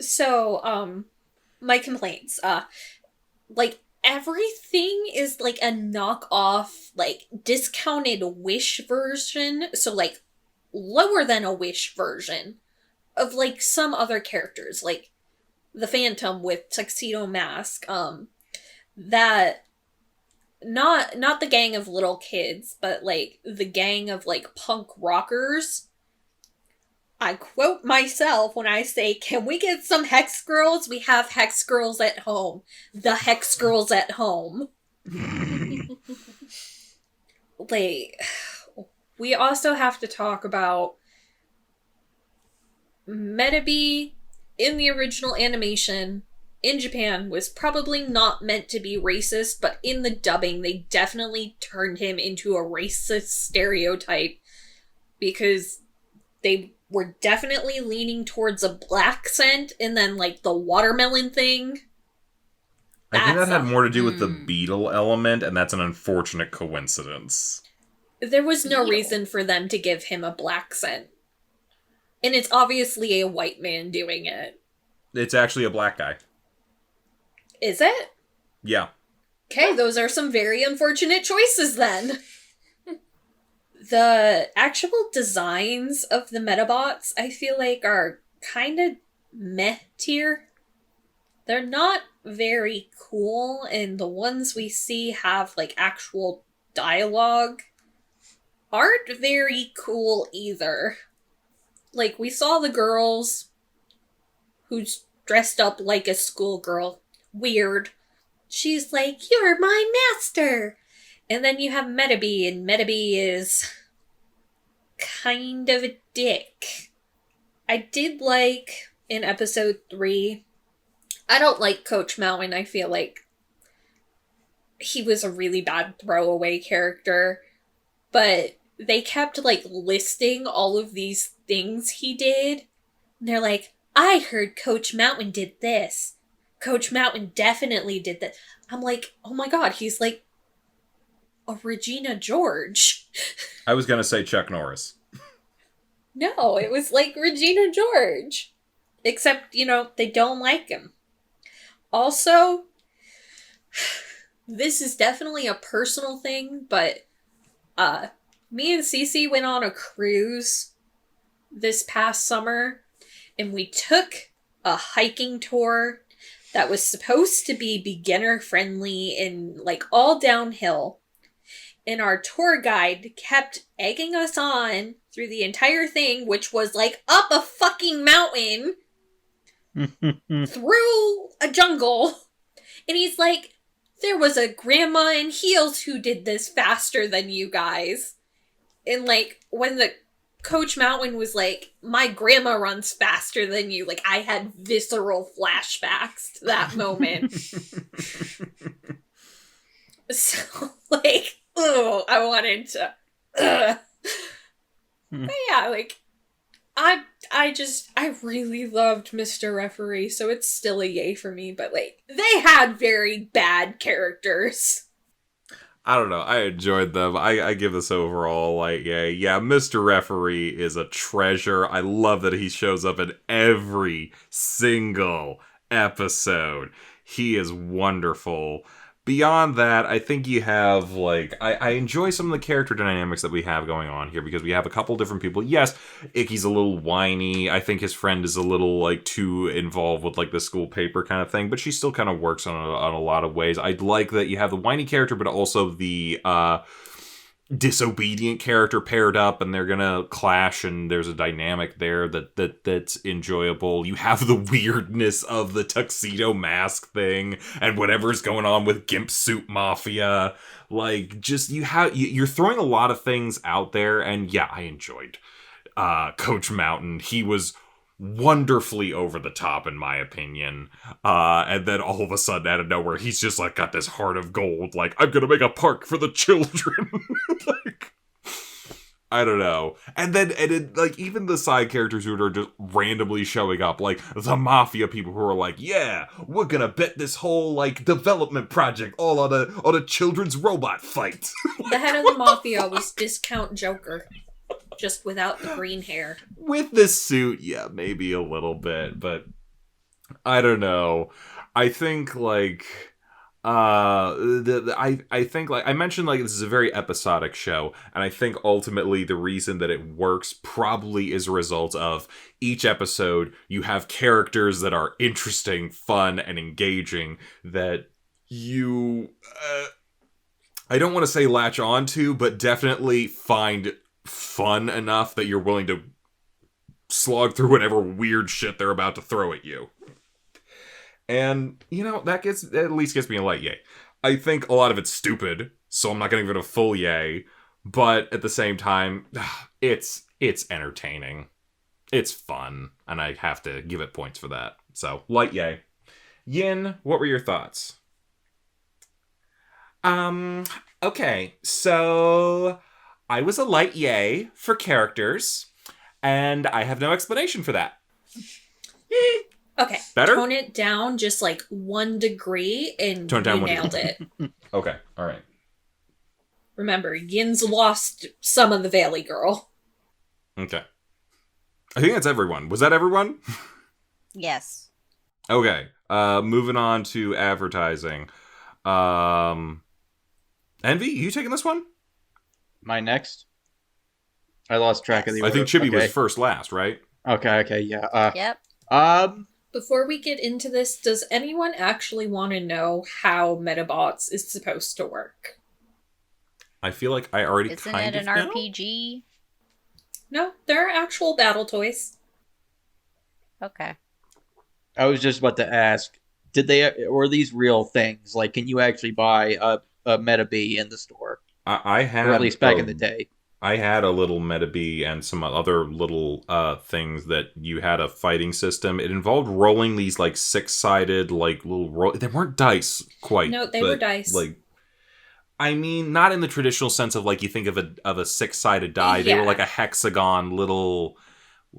So, my complaints. Like, everything is like a knockoff, like, discounted Wish version. So, like, lower than a Wish version of, like, some other characters. Like, the Phantom with Tuxedo Mask. That... Not the gang of little kids, but, like, the gang of, like, punk rockers. I quote myself when I say, can we get some Hex Girls? We have Hex Girls at home. The Hex Girls at home. Like, we also have to talk about Medabots in the original animation in Japan was probably not meant to be racist, but in the dubbing, they definitely turned him into a racist stereotype because they were definitely leaning towards a black scent, and then, like, the watermelon thing. I think that That's had more to do with the beetle element, and that's an unfortunate coincidence. There was no Beetle. reason for them to give him a black scent. And it's obviously a white man doing it. It's actually a black guy. Is it? Yeah. Okay, those are some very unfortunate choices then. The actual designs of the Medabots, I feel like, are kind of meh tier. They're not very cool, and the ones we see have, like, actual dialogue aren't very cool either. like, we saw the girls who's dressed up like a schoolgirl. Weird. She's like, "You're my master!" And then you have Medaby, and Medaby is kind of a dick. I did like, in episode 3, I don't like Coach Mountain. I feel like he was a really bad throwaway character. But they kept, like, listing all of these things he did. And they're like, "I heard Coach Mountain did this. Coach Mountain definitely did that." I'm like, oh my god, he's like a Regina George. I was gonna say Chuck Norris. No, it was like Regina George. Except, they don't like him. Also, this is definitely a personal thing, but me and Cece went on a cruise this past summer, and we took a hiking tour that was supposed to be beginner friendly and like all downhill. And our tour guide kept egging us on through the entire thing, which was like up a fucking mountain through a jungle. And he's like, "There was a grandma in heels who did this faster than you guys." And like, when the Coach Mountain was like, "My grandma runs faster than you," like, I had visceral flashbacks to that moment. So, like, I wanted to. But yeah, like, I really loved Mr. Referee, so it's still a yay for me, but like, they had very bad characters. I don't know. I enjoyed them. I give this overall, like, yeah, Mr. Referee is a treasure. I love that he shows up in every single episode. He is wonderful. Beyond that, I think you have, like, I enjoy some of the character dynamics that we have going on here, because we have a couple different people. Yes, Icky's a little whiny. I think his friend is a little, like, too involved with, like, the school paper kind of thing, but she still kind of works on a lot of ways. I'd like that you have the whiny character, but also the disobedient character paired up, and they're gonna clash, and there's a dynamic there that's enjoyable. You have the weirdness of the tuxedo mask thing and whatever's going on with Gimp Suit Mafia. Like, just you're throwing a lot of things out there, and yeah, I enjoyed Coach Mountain. He was wonderfully over the top, in my opinion. And then all of a sudden, out of nowhere, he's just like got this heart of gold, like, "I'm gonna make a park for the children." Like, I don't know. And then like, even the side characters who are just randomly showing up, like the mafia people who are like, "Yeah, we're gonna bet this whole like development project all on a children's robot fight." The head of the mafia was Discount Joker, just without the green hair. With this suit, yeah, maybe a little bit, but I don't know. I think, like, I think, like, I mentioned, like, this is a very episodic show, and I think ultimately the reason that it works probably is a result of each episode you have characters that are interesting, fun, and engaging that you, I don't want to say latch on to, but definitely find fun enough that you're willing to slog through whatever weird shit they're about to throw at you. And, that at least gets me a light yay. I think a lot of it's stupid, so I'm not going to give it a full yay, but at the same time, it's entertaining. It's fun, and I have to give it points for that. So, light yay. Yin, what were your thoughts? Okay, so I was a light yay for characters, and I have no explanation for that. Okay, better? Tone it down just like 1 degree, and you nailed it. Okay, alright. Remember, Yin's lost some of the Valley Girl. Okay. I think that's everyone. Was that everyone? Yes. Okay, moving on to advertising. Envy, you taking this one? My next? I lost track of the order. I think Chibi was first last, right? Okay, yeah. Yep. Before we get into this, does anyone actually want to know how Medabots is supposed to work? I feel like I already Isn't kind it of an know. RPG? No, there are actual battle toys. Okay. I was just about to ask, were these real things? Like, can you actually buy a Metabee in the store? I Or at had least back in the day? I had a little Metabee and some other little things that you had a fighting system. It involved rolling these like 6-sided like little roll. They weren't dice quite. No, they but, were dice. Like, I mean, not in the traditional sense of like you think of a 6-sided die. They were Yeah. like a hexagon little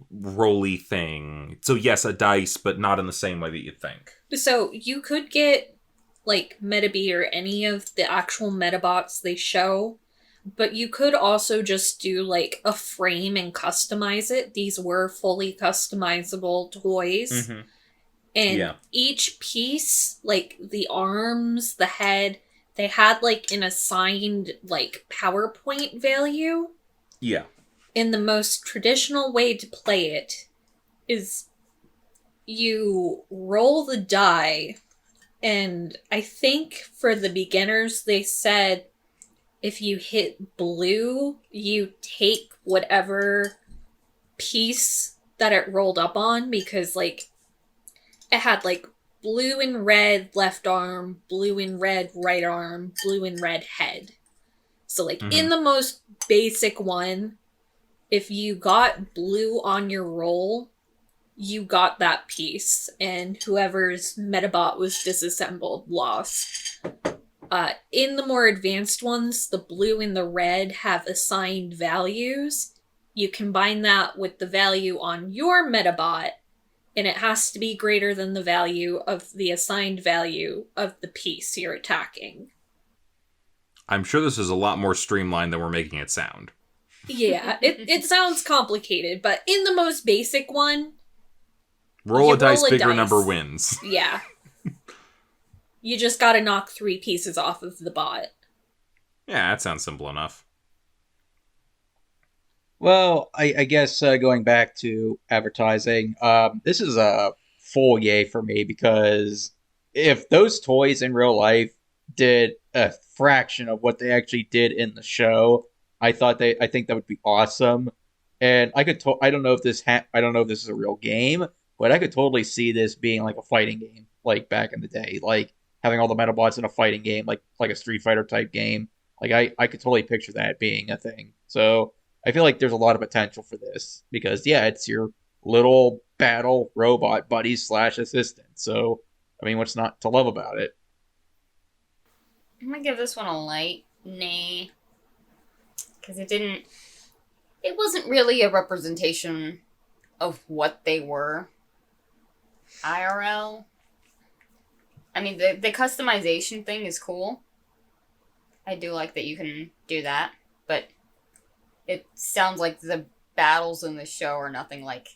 rolly thing. So yes, a dice, but not in the same way that you think. So you could get like Metabee or any of the actual Medabots they show, but you could also just do like a frame and customize it. These were fully customizable toys. Mm-hmm. And Yeah. each piece, like the arms, the head, they had like an assigned like PowerPoint value. Yeah. And the most traditional way to play it is you roll the die, and I think for the beginners they said if you hit blue, you take whatever piece that it rolled up on, because like it had like blue and red left arm, blue and red right arm, blue and red head. So like in the most basic one, if you got blue on your roll, you got that piece, and whoever's Medabot was disassembled lost. In the more advanced ones, the blue and the red have assigned values. You combine that with the value on your Medabot, and it has to be greater than the value of the assigned value of the piece you're attacking. I'm sure this is a lot more streamlined than we're making it sound. Yeah, it sounds complicated, but in the most basic one, Roll you a dice, roll a bigger dice. number wins. yeah. You just gotta knock 3 pieces off of the bot. Yeah, that sounds simple enough. Well, I guess going back to advertising, this is a full yay for me, because if those toys in real life did a fraction of what they actually did in the show, I think that would be awesome. And I don't know if I don't know if this is a real game, but I could totally see this being like a fighting game, like back in the day, like having all the Medabots in a fighting game, like a Street Fighter type game. Like I could totally picture that being a thing. So I feel like there's a lot of potential for this, because yeah, it's your little battle robot buddy / assistant. So I mean, what's not to love about it? I'm gonna give this one a light nay, because it wasn't really a representation of what they were IRL. I mean, the customization thing is cool. I do like that you can do that, but it sounds like the battles in the show are nothing like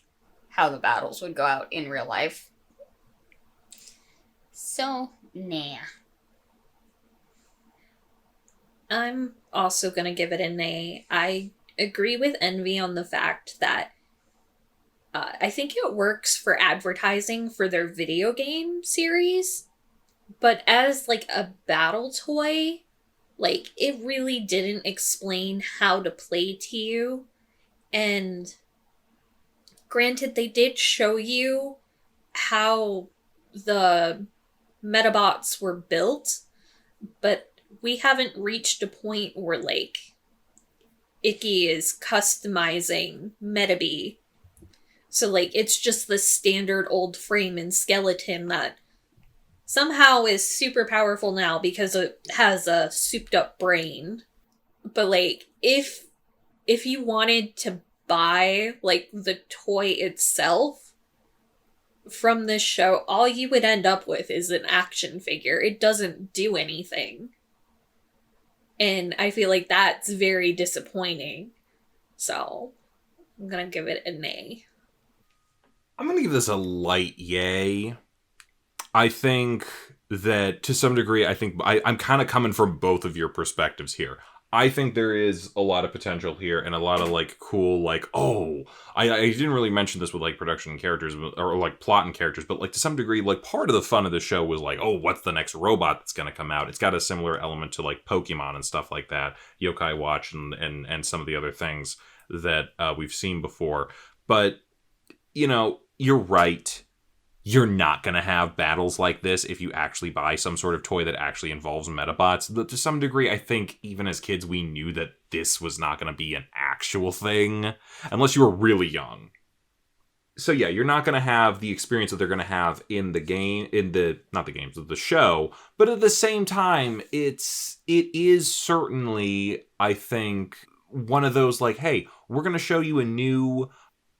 how the battles would go out in real life. So, nah. I'm also gonna give it a nay. I agree with Envy on the fact that I think it works for advertising for their video game series, but as like a battle toy, like it really didn't explain how to play to you. And granted, they did show you how the Medabots were built, but we haven't reached a point where like Icky is customizing Metabee. So like it's just the standard old frame and skeleton that somehow is super powerful now because it has a souped up brain. But like if you wanted to buy like the toy itself from this show, all you would end up with is an action figure. It doesn't do anything. And I feel like that's very disappointing. So I'm gonna give it a nay. I'm going to give this a light yay. I think that to some degree, I'm kind of coming from both of your perspectives here. I think there is a lot of potential here and a lot of like cool, like, oh, I didn't really mention this with like production and characters or like plot and characters, but like to some degree, like part of the fun of the show was like, oh, what's the next robot that's going to come out? It's got a similar element to like Pokemon and stuff like that, Yokai Watch and some of the other things. that we've seen before. But, you know, you're right. You're not going to have battles like this if you actually buy some sort of toy that actually involves Medabots. To some degree, I think even as kids, we knew that this was not going to be an actual thing, unless you were really young. So yeah, you're not going to have the experience that they're going to have in the game, not the games, of the show. But at the same time, it is certainly, I think, one of those like, hey, we're going to show you a new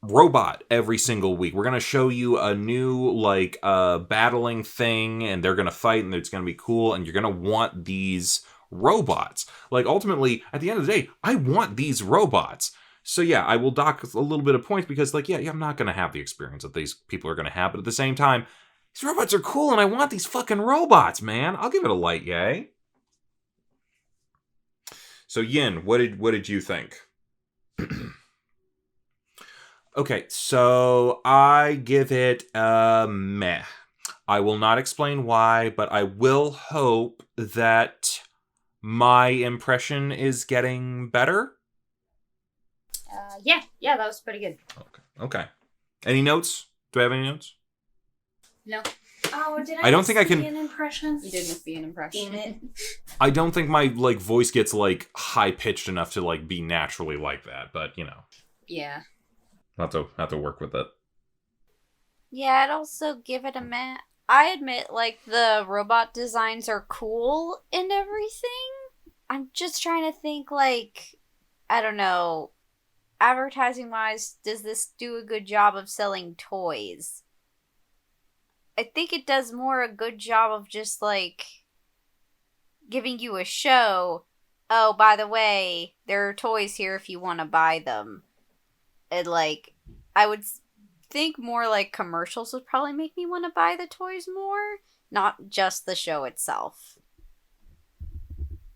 robot every single week. We're going to show you a new like battling thing, and they're going to fight, and it's going to be cool, and you're going to want these robots. Like, ultimately, at the end of the day, I want these robots. So yeah, I will dock a little bit of points because, like, yeah, I'm not going to have the experience that these people are going to have, but at the same time, these robots are cool, and I want these fucking robots, man. I'll give it a light yay. So Yin, what did you think? Okay, so I give it a meh. I will not explain why, but I will hope that my impression is getting better. Yeah, that was pretty good. Okay. Any notes? Do I have any notes? No. Oh, did I don't think I can. an impression? You did miss the impression. Damn it. I don't think my like voice gets like high pitched enough to like be naturally like that, but you know, Yeah. have to work with it. Yeah, I'd also give it a meh. I admit, like, the robot designs are cool and everything. I'm just trying to think, like, I don't know, advertising-wise, does this do a good job of selling toys? I think it does more a good job of just, like, giving you a show. Oh, by the way, there are toys here if you want to buy them. And, like, I would think more like commercials would probably make me want to buy the toys more, not just the show itself.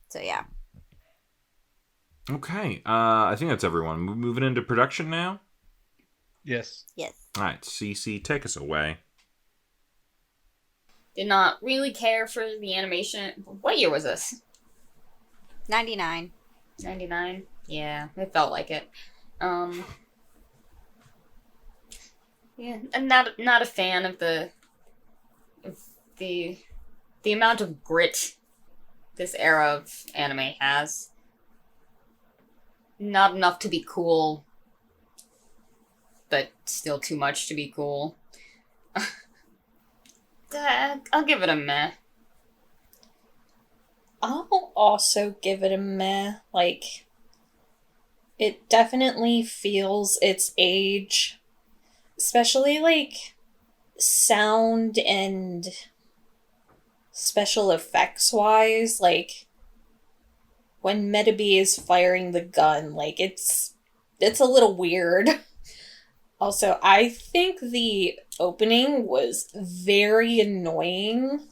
So, yeah. Okay, I think that's everyone. Moving into production now? Yes. Yes. Alright, CC, take us away. Did not really care for the animation. What year was this? 99. 99? Yeah, it felt like it. Yeah, I'm not a fan of the amount of grit this era of anime has. Not enough to be cool, but still too much to be cool. I'll give it a meh. I'll also give it a meh. Like, it definitely feels its age. Especially, like, sound and special effects wise. Like, when Medabots is firing the gun, like, it's a little weird. Also, I think the opening was very annoying.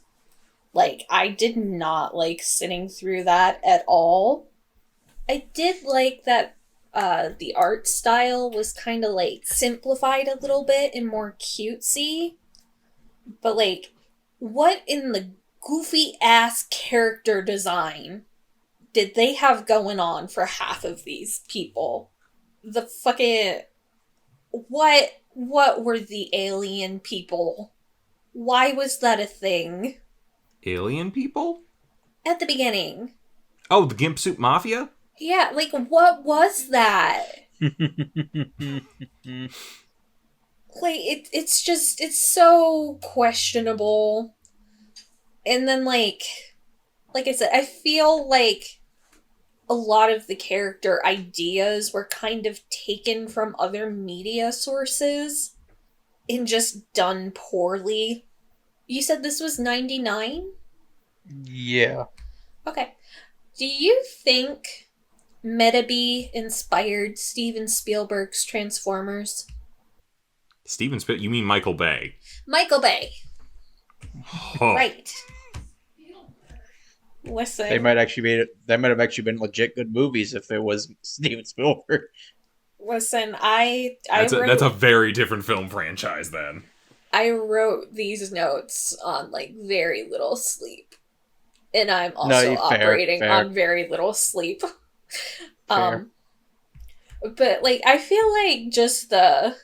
Like, I did not like sitting through that at all. I did like that the art style was kind of, like, simplified a little bit and more cutesy. But, like, what in the goofy-ass character design did they have going on for half of these people? The fucking... What were the alien people? Why was that a thing? Alien people? At the beginning. Oh, the Gimp Suit Mafia? Yeah, like, what was that? Like, it's just, it's so questionable. And then, like I said, I feel like a lot of the character ideas were kind of taken from other media sources and just done poorly. You said this was 99? Yeah. Okay. Do you think Medabots inspired Steven Spielberg's Transformers? You mean Michael Bay? Michael Bay. Oh. Right. Listen. They might have actually been legit good movies if it was Steven Spielberg. Listen, That's a very different film franchise then. I wrote these notes on, like, very little sleep. And I'm also fair. operating on very little sleep. Fair. But, like, I feel like just the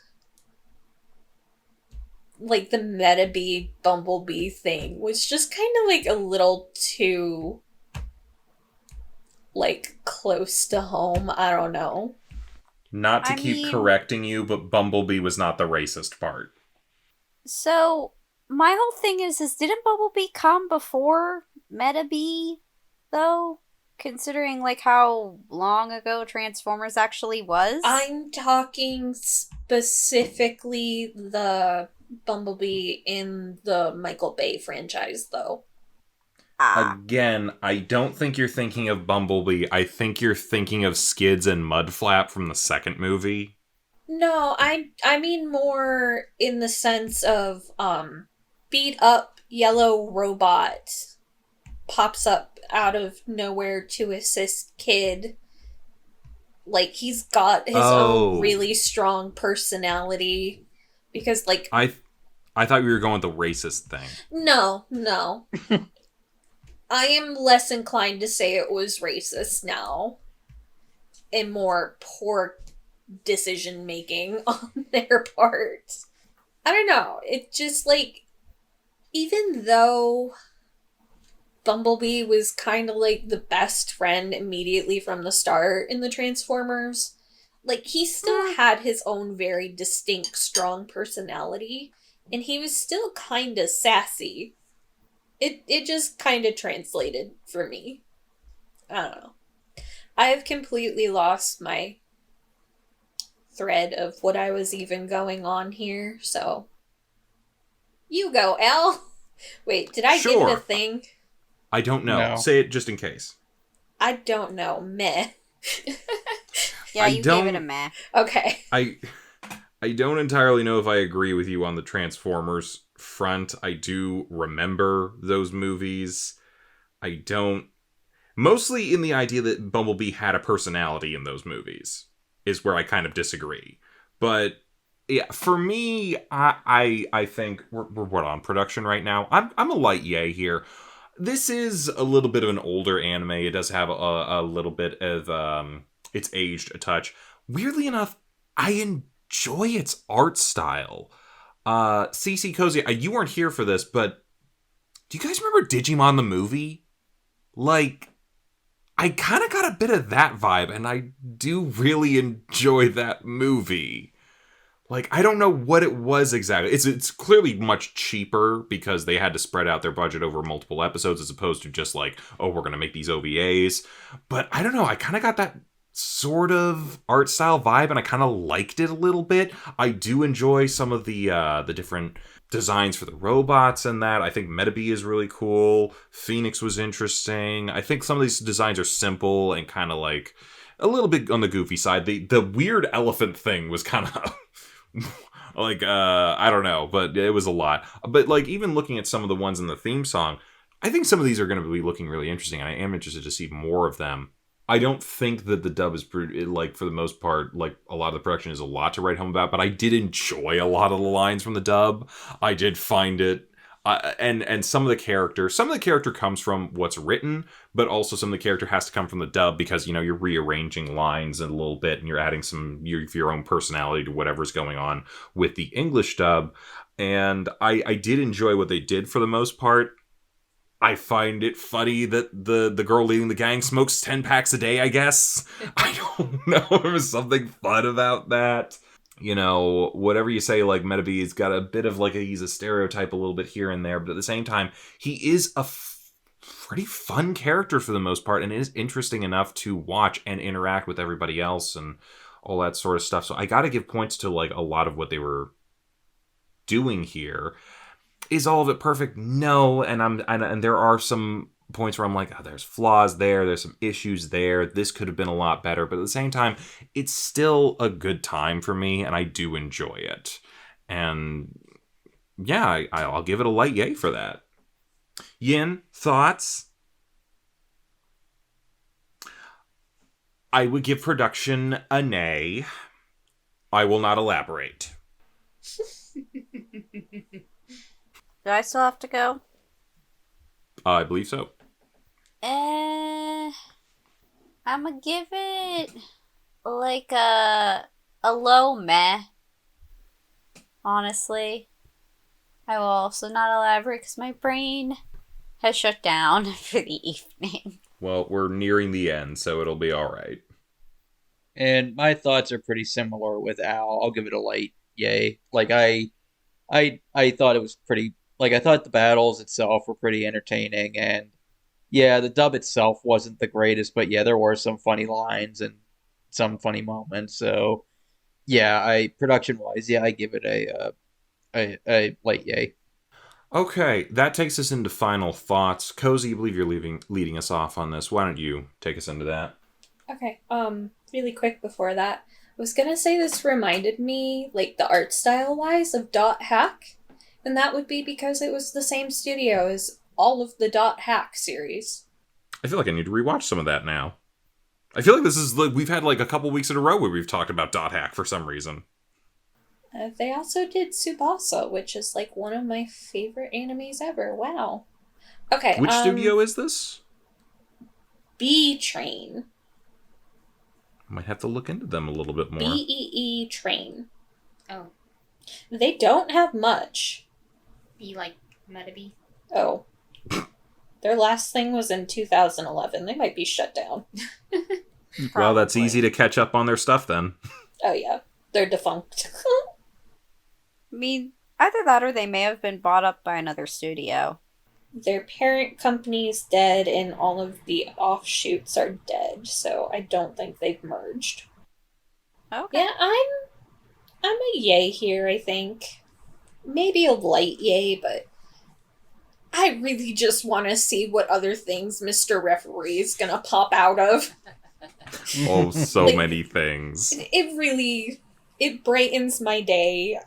Metabee Bumblebee thing was just kind of, like, a little too, like, close to home. I don't know. Not to I keep mean- correcting you, but Bumblebee was not the racist part. So, my whole thing is didn't Bumblebee come before Metabee, though? Considering, like, how long ago Transformers actually was? I'm talking specifically the Bumblebee in the Michael Bay franchise, though. Again, I don't think you're thinking of Bumblebee. I think you're thinking of Skids and Mudflap from the second movie. No, I mean more in the sense of beat up yellow robot pops up out of nowhere to assist Kid. Like, he's got his own really strong personality because, like, I thought you were going with the racist thing. No. I am less inclined to say it was racist now. And more poor decision making on their part. I don't know. It just, like, even though Bumblebee was kind of like the best friend immediately from the start in the Transformers, like, he still had his own very distinct, strong personality, and he was still kind of sassy. It just kind of translated for me. I don't know. I have completely lost my thread of what I was even going on here, so you go, Al. Wait, did I give it a thing? I don't know. No. Say it just in case. I don't know. Meh. Yeah, you don't- gave it a meh. Okay. I don't entirely know if I agree with you on the Transformers front. I do remember those movies. I don't... Mostly in the idea that Bumblebee had a personality in those movies is where I kind of disagree. But yeah, for me, I think we're what, on production right now? I'm a light yay here. This is a little bit of an older anime. It does have a little bit of it's aged a touch. Weirdly enough, I enjoy its art style. CC Kozi, you weren't here for this, but do you guys remember Digimon the movie? Like, I kind of got a bit of that vibe, and I do really enjoy that movie. Like, I don't know what it was exactly. It's clearly much cheaper because they had to spread out their budget over multiple episodes as opposed to just like, oh, we're going to make these OVAs. But I don't know, I kind of got that sort of art style vibe, and I kind of liked it a little bit. I do enjoy some of the different designs for the robots and that. I think Metabee is really cool. Phoenix was interesting. I think some of these designs are simple and kind of like a little bit on the goofy side. The weird elephant thing was kind of like I don't know, but it was a lot. But like even looking at some of the ones in the theme song, I think some of these are going to be looking really interesting, and I am interested to see more of them. I don't think that the dub is like, for the most part, like a lot of the production is a lot to write home about, but I did enjoy a lot of the lines from the dub. I did find it, and some of the character comes from what's written, but also some of the character has to come from the dub because, you know, you're rearranging lines a little bit and you're adding some your own personality to whatever's going on with the English dub. And I did enjoy what they did for the most part. I find it funny that the girl leading the gang smokes 10 packs a day, I guess. I don't know. There was something fun about that. You know, whatever you say, like, Metabee's got a bit of, like, he's a stereotype a little bit here and there, but at the same time, he is a pretty fun character for the most part, and is interesting enough to watch and interact with everybody else and all that sort of stuff. So I gotta give points to, like, a lot of what they were doing here. Is all of it perfect? No, and there are some points where I'm like, oh, there's flaws there's some issues there. This could have been a lot better, but at the same time, it's still a good time for me, and I do enjoy it. And yeah, I'll give it a light yay for that. Yin, thoughts? I would give production a nay. I will not elaborate. Do I still have to go? I believe so. I'm gonna give it like a low meh, honestly. I will also not elaborate because my brain has shut down for the evening. Well, we're nearing the end, so it'll be alright. And my thoughts are pretty similar with Al. I'll give it a light yay. Like I thought it was pretty. Like I thought the battles itself were pretty entertaining, and yeah, the dub itself wasn't the greatest, but yeah, there were some funny lines and some funny moments. So yeah, I production wise, yeah, I give it a light yay. Okay, that takes us into final thoughts. Kozi, I believe you're leading us off on this. Why don't you take us into that? Okay, really quick before that, I was gonna say this reminded me, like, the art style-wise of Dot Hack, and that would be because it was the same studio as all of the Dot Hack series. I feel like I need to rewatch some of that now. I feel like this is like we've had like a couple weeks in a row where we've talked about Dot Hack for some reason. They also did Tsubasa, which is, like, one of my favorite animes ever. Wow. Okay, Which studio is this? B-Train. I might have to look into them a little bit more. BEE Train. Oh, They don't have much. be like Medabots. Oh. Their last thing was in 2011. They might be shut down. Well, that's Probably. easy to catch up on their stuff then. Oh, yeah. They're defunct. I mean, either that or they may have been bought up by another studio. Their parent company's dead, and all of the offshoots are dead, so I don't think they've merged. Okay. Yeah, I'm a yay here, I think. Maybe a light yay, but I really just want to see what other things Mr. Referee is gonna pop out of. Oh, so Like- many things. It brightens my day.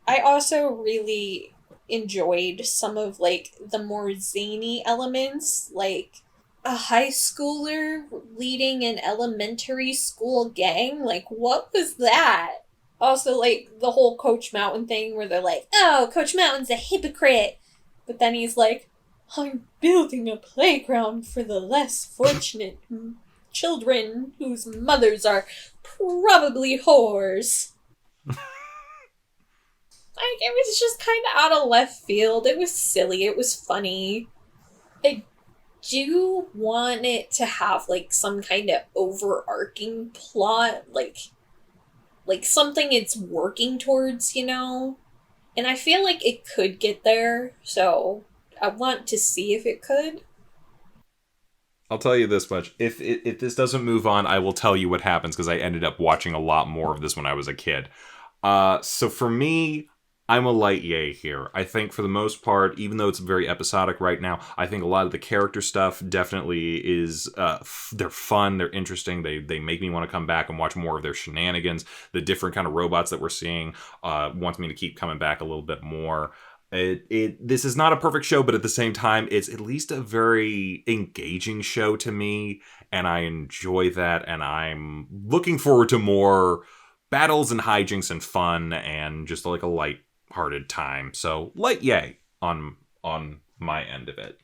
I also really enjoyed some of, like, the more zany elements, like a high schooler leading an elementary school gang. Like, what was that? Also, like, the whole Coach Mountain thing where they're like, oh, Coach Mountain's a hypocrite. But then he's like, I'm building a playground for the less fortunate children whose mothers are probably whores. Like, it was just kind of out of left field. It was silly. It was funny. I do want it to have, like, some kind of overarching plot, like something it's working towards, you know? And I feel like it could get there, so I want to see if it could. I'll tell you this much. If this doesn't move on, I will tell you what happens because I ended up watching a lot more of this when I was a kid. So for me, I'm a light yay here. I think for the most part, even though it's very episodic right now, I think a lot of the character stuff definitely is, they're fun, they're interesting, they make me want to come back and watch more of their shenanigans. The different kind of robots that we're seeing wants me to keep coming back a little bit more. This is not a perfect show, but at the same time, it's at least a very engaging show to me, and I enjoy that, and I'm looking forward to more battles and hijinks and fun, and just like a light-hearted time. So, light yay on my end of it.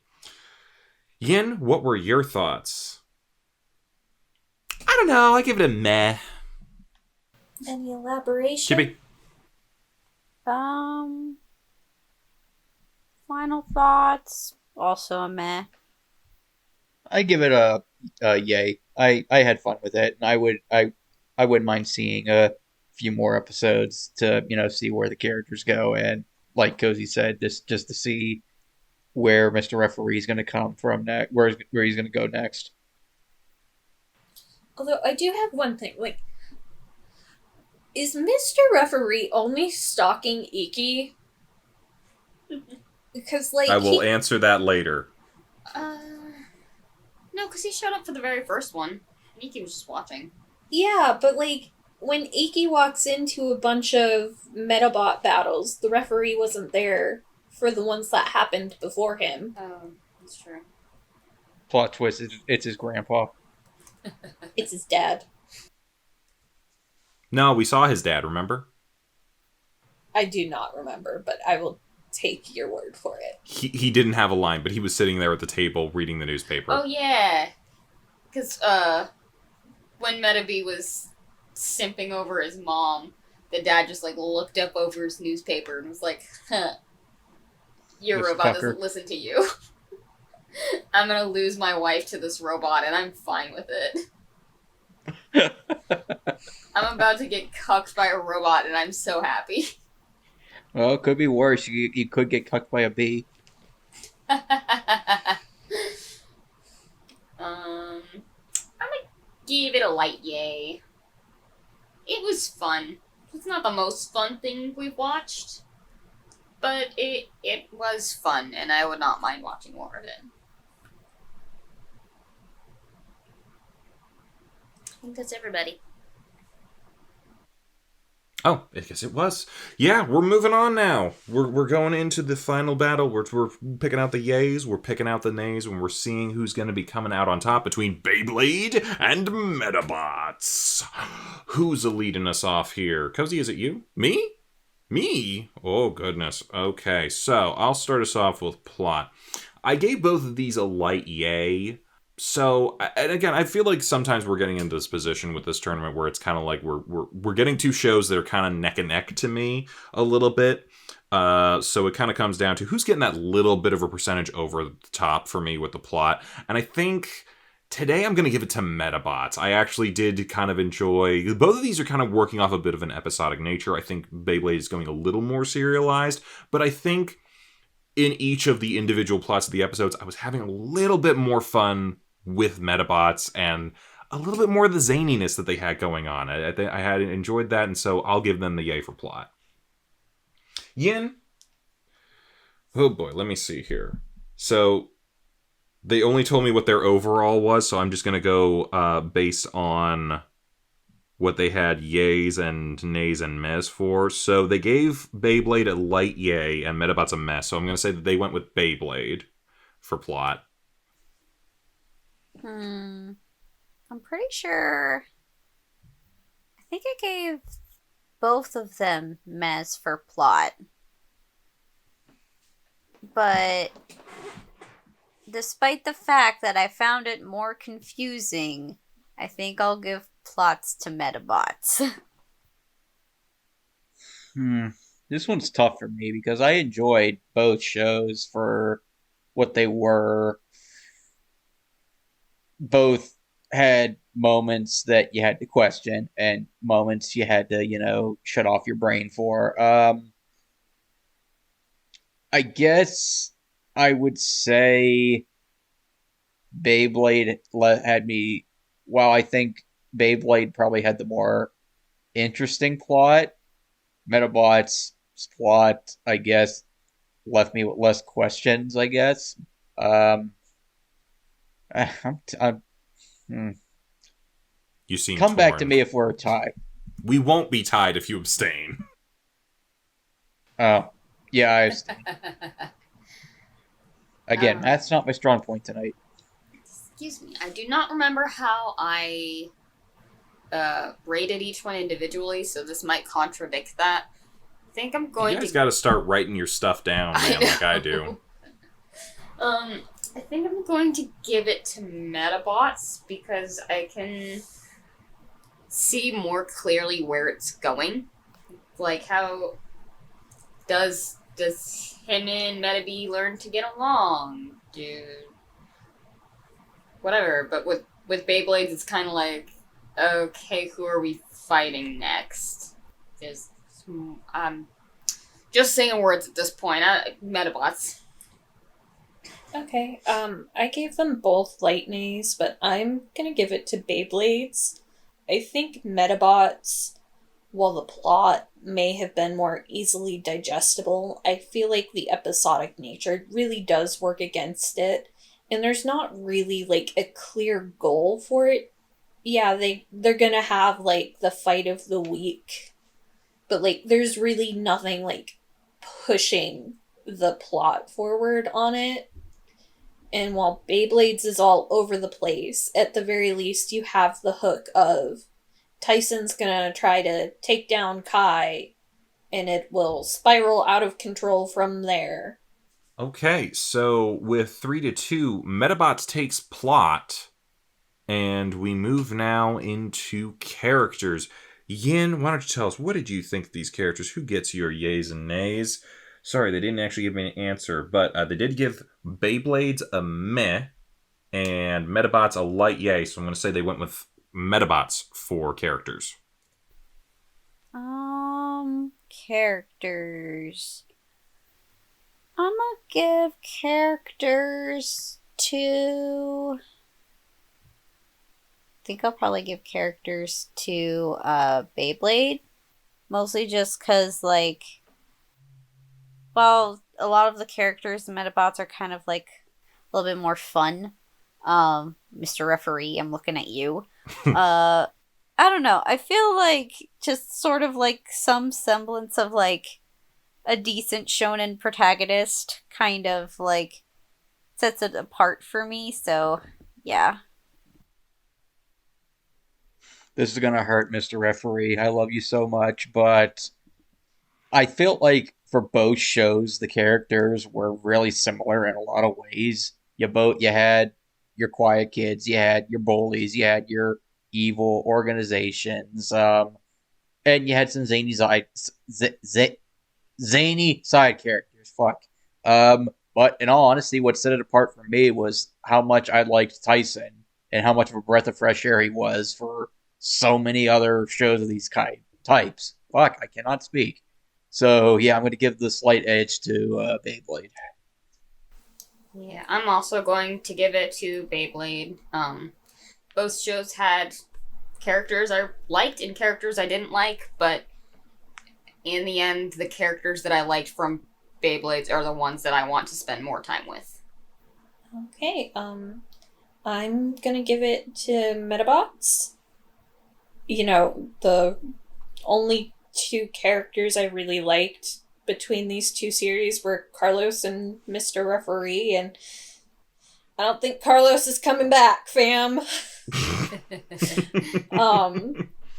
Yin, what were your thoughts? I don't know, I give it a meh. Any elaboration? Chippy? Final thoughts. Also a meh. I give it a yay. I had fun with it, and I wouldn't mind seeing a few more episodes to see where the characters go, and like Kozi said, just to see where Mr. Referee is going to come from next, where he's going to go next. Although I do have one thing, like, is Mr. Referee only stalking Iki? Because, like, I will answer that later. No, because he showed up for the very first one. Nikki was just watching. Yeah, but, like, when Iki walks into a bunch of Medabot battles, the referee wasn't there for the ones that happened before him. Oh, that's true. Plot twist: it's his grandpa. It's his dad. No, we saw his dad, remember? I do not remember, but I will take your word for it. He didn't have a line, but he was sitting there at the table reading the newspaper. Oh, yeah. Because, when Medaby was simping over his mom, the dad just like looked up over his newspaper and was like, huh, your This robot fucker. doesn't listen to you. I'm gonna lose my wife to this robot and I'm fine with it. I'm about to get cucked by a robot and I'm so happy. Well, it could be worse. You could get cucked by a bee. I'm gonna give it a light yay. It was fun. It's not the most fun thing we've watched, but it was fun, and I would not mind watching more of it. I think that's everybody. Oh, I guess it was. Yeah, we're moving on now. We're going into the final battle. We're picking out the yays, we're picking out the nays, and we're seeing who's going to be coming out on top between Beyblade and Medabots. Who's leading us off here? Kozi, is it you? Me? Me? Oh, goodness. Okay, so I'll start us off with plot. I gave both of these a light yay. So, and again, I feel like sometimes we're getting into this position with this tournament where it's kind of like we're getting two shows that are kind of neck and neck to me a little bit. So it kind of comes down to who's getting that little bit of a percentage over the top for me with the plot. And I think today I'm going to give it to Medabots. I actually did kind of enjoy... Both of these are kind of working off a bit of an episodic nature. I think Beyblade is going a little more serialized. But I think in each of the individual plots of the episodes, I was having a little bit more fun with Medabots and a little bit more of the zaniness that they had going on. I had enjoyed that, and so I'll give them the yay for plot. Yin? Oh boy, let me see here. So, they only told me what their overall was, so I'm just going to go based on what they had yays and nays and mehs for. So, they gave Beyblade a light yay and Medabots a meh, so I'm going to say that they went with Beyblade for plot. I'm pretty sure. I think I gave both of them mehs for plot. But despite the fact that I found it more confusing, I think I'll give plots to Medabots. This one's tough for me because I enjoyed both shows for what they were. Both had moments that you had to question and moments you had to, shut off your brain for. I guess I would say Beyblade had me... While I think Beyblade probably had the more interesting plot, Medabots' plot, I guess, left me with less questions, I guess. You seem Come torn. back to me if we're tied. We won't be tied if you abstain. Oh, yeah, I abstain. Again, that's not my strong point tonight. Excuse me. I do not remember how I rated each one individually, so this might contradict that. I think I'm going You guys to... got to start writing your stuff down, man, like I do. I think I'm going to give it to Medabots because I can see more clearly where it's going. Like, how does him and Medaby learn to get along? Whatever, but with Beyblades, it's kind of like, okay, who are we fighting next? I'm just saying words at this point. Medabots. Okay, I gave them both light nays, but I'm gonna give it to Beyblades. I think Medabots, while the plot may have been more easily digestible, I feel like the episodic nature really does work against it, and there's not really, like, a clear goal for it. Yeah, they're gonna have, like, the fight of the week, but, like, there's really nothing, like, pushing the plot forward on it. And while Beyblades is all over the place, at the very least you have the hook of Tyson's gonna try to take down Kai, and it will spiral out of control from there. Okay, so with 3-2, Medabots takes plot. And we move now into characters. Yin, why don't you tell us, what did you think of these characters? Who gets your yays and nays? Sorry, they didn't actually give me an answer, but they did give Beyblades a meh and Medabots a light yay, so I'm going to say they went with Medabots for characters. Characters. I'm gonna give characters to... I think I'll probably give characters to Beyblade. Mostly just because, like, well, a lot of the characters in Medabots are kind of, like, a little bit more fun. Mr. Referee, I'm looking at you. I don't know. I feel like just sort of, like, some semblance of, like, a decent shonen protagonist kind of, like, sets it apart for me, so, yeah. This is gonna hurt, Mr. Referee. I love you so much, but I felt like for both shows the characters were really similar in a lot of ways. You had your quiet kids, you had your bullies, you had your evil organizations, and you had some zany side characters. Fuck. But in all honesty, what set it apart for me was how much I liked Tyson and how much of a breath of fresh air he was for so many other shows of these types. Fuck, I cannot speak. So yeah, I'm going to give the slight edge to Beyblade. Yeah, I'm also going to give it to Beyblade. Both shows had characters I liked and characters I didn't like, but in the end, the characters that I liked from Beyblades are the ones that I want to spend more time with. Okay, I'm gonna give it to Medabots. You know, the only two characters I really liked between these two series were Carlos and Mr. Referee, and I don't think Carlos is coming back, fam.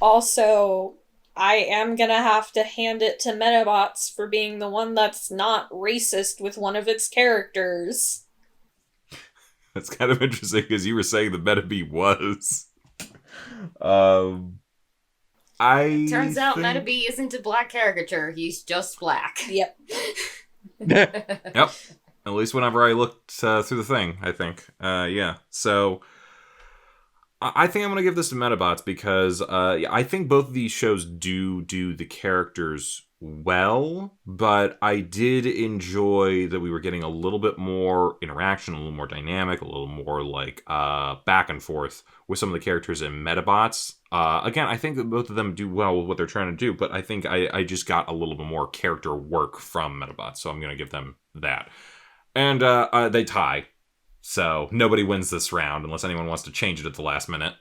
Also, I am gonna have to hand it to Medabots for being the one that's not racist with one of its characters. That's kind of interesting because you were saying the Metabee was. Turns out Metabee isn't a black caricature, he's just black. Yep. Yep. At least whenever I looked through the thing, I think. Yeah. So I think I'm going to give this to Medabots because I think both of these shows do the characters well, but I did enjoy that we were getting a little bit more interaction, a little more dynamic, a little more like back and forth with some of the characters in Medabots. Again, I think that both of them do well with what they're trying to do, but I think I just got a little bit more character work from Medabots, so I'm going to give them that. And they tie. So nobody wins this round unless anyone wants to change it at the last minute.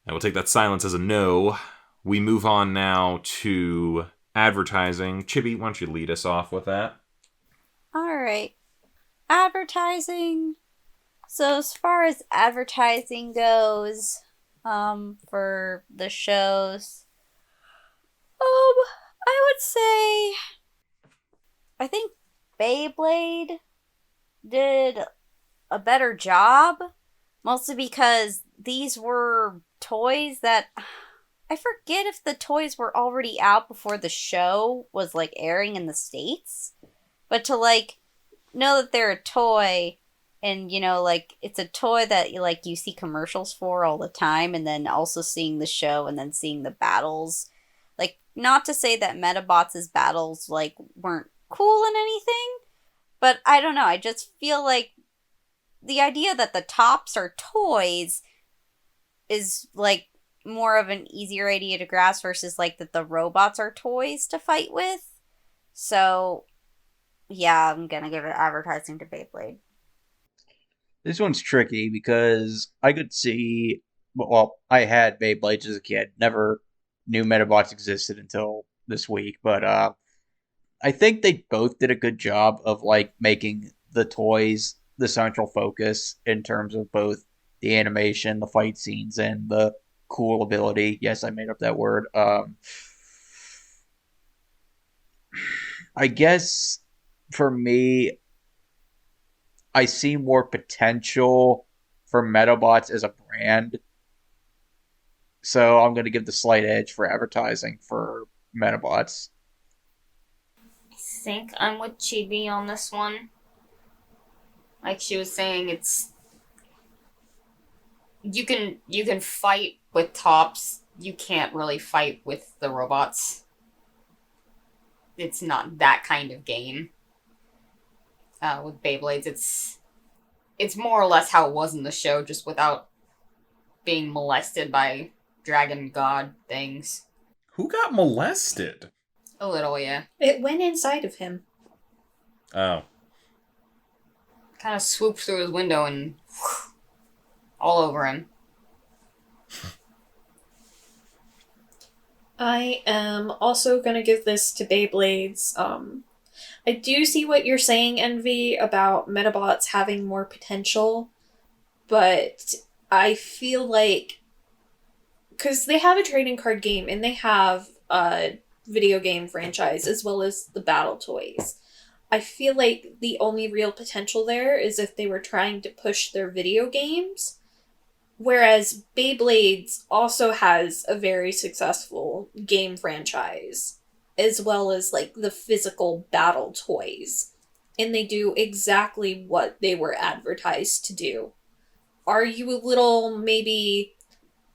I will take that silence as a no. We move on now to advertising. Chibi, why don't you lead us off with that? Alright. Advertising. So as far as advertising goes, for the shows, I would say I think Beyblade did a better job, mostly because these were toys that I forget if the toys were already out before the show was like airing in the States, but to like know that they're a toy and like it's a toy that you see commercials for all the time, and then also seeing the show and then seeing the battles, like not to say that Medabots' battles like weren't cool in anything, but I don't know, I just feel like the idea that the tops are toys is like more of an easier idea to grasp versus like that the robots are toys to fight with. So yeah, I'm gonna give it advertising to Beyblade. This one's tricky because I could see. Well, I had Beyblades as a kid. Never knew Medabots existed until this week. But I think they both did a good job of like making the toys the central focus in terms of both the animation, the fight scenes, and the cool ability. Yes, I made up that word. I guess for me, I see more potential for Medabots as a brand. So I'm going to give the slight edge for advertising for Medabots. I think I'm with Chibi on this one. Like she was saying, it's you can fight with tops. You can't really fight with the robots. It's not that kind of game. With Beyblades, it's more or less how it was in the show, just without being molested by dragon god things. Who got molested? A little, yeah. It went inside of him. Oh. Kind of swooped through his window and all over him. I am also going to give this to Beyblades. I do see what you're saying, Envy, about Medabots having more potential, but I feel like, because they have a trading card game and they have a video game franchise as well as the battle toys. I feel like the only real potential there is if they were trying to push their video games, whereas Beyblades also has a very successful game franchise, as well as like the physical battle toys. And they do exactly what they were advertised to do. Are you a little, maybe,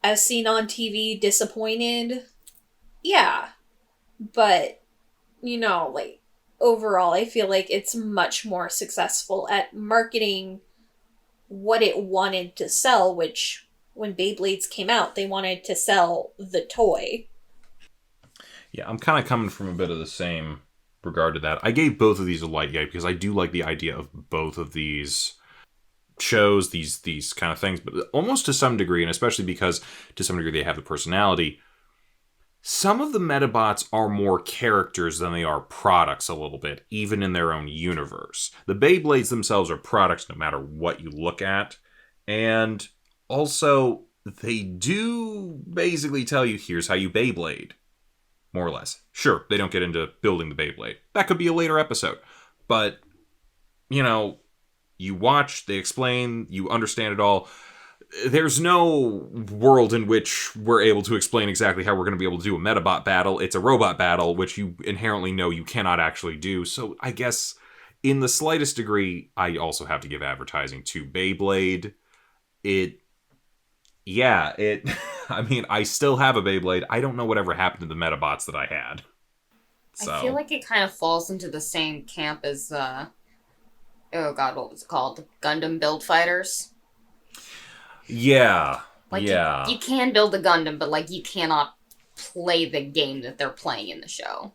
as seen on TV, disappointed? Yeah. But, like, overall, I feel like it's much more successful at marketing what it wanted to sell, which, when Beyblades came out, they wanted to sell the toy. Yeah, I'm kind of coming from a bit of the same regard to that. I gave both of these a light yay because I do like the idea of both of these shows, these kind of things, but almost to some degree, and especially because to some degree they have the personality. Some of the Medabots are more characters than they are products a little bit, even in their own universe. The Beyblades themselves are products no matter what you look at. And also, they do basically tell you, here's how you Beyblade. More or less. Sure, they don't get into building the Beyblade. That could be a later episode. But, you watch, they explain, you understand it all. There's no world in which we're able to explain exactly how we're going to be able to do a Medabot battle. It's a robot battle, which you inherently know you cannot actually do. So I guess in the slightest degree, I also have to give advertising to Beyblade. I mean, I still have a Beyblade. I don't know whatever happened to the Medabots that I had. So. I feel like it kind of falls into the same camp as, oh god, what was it called? Gundam Build Fighters? Yeah. Like, yeah. You can build a Gundam, but, like, you cannot play the game that they're playing in the show.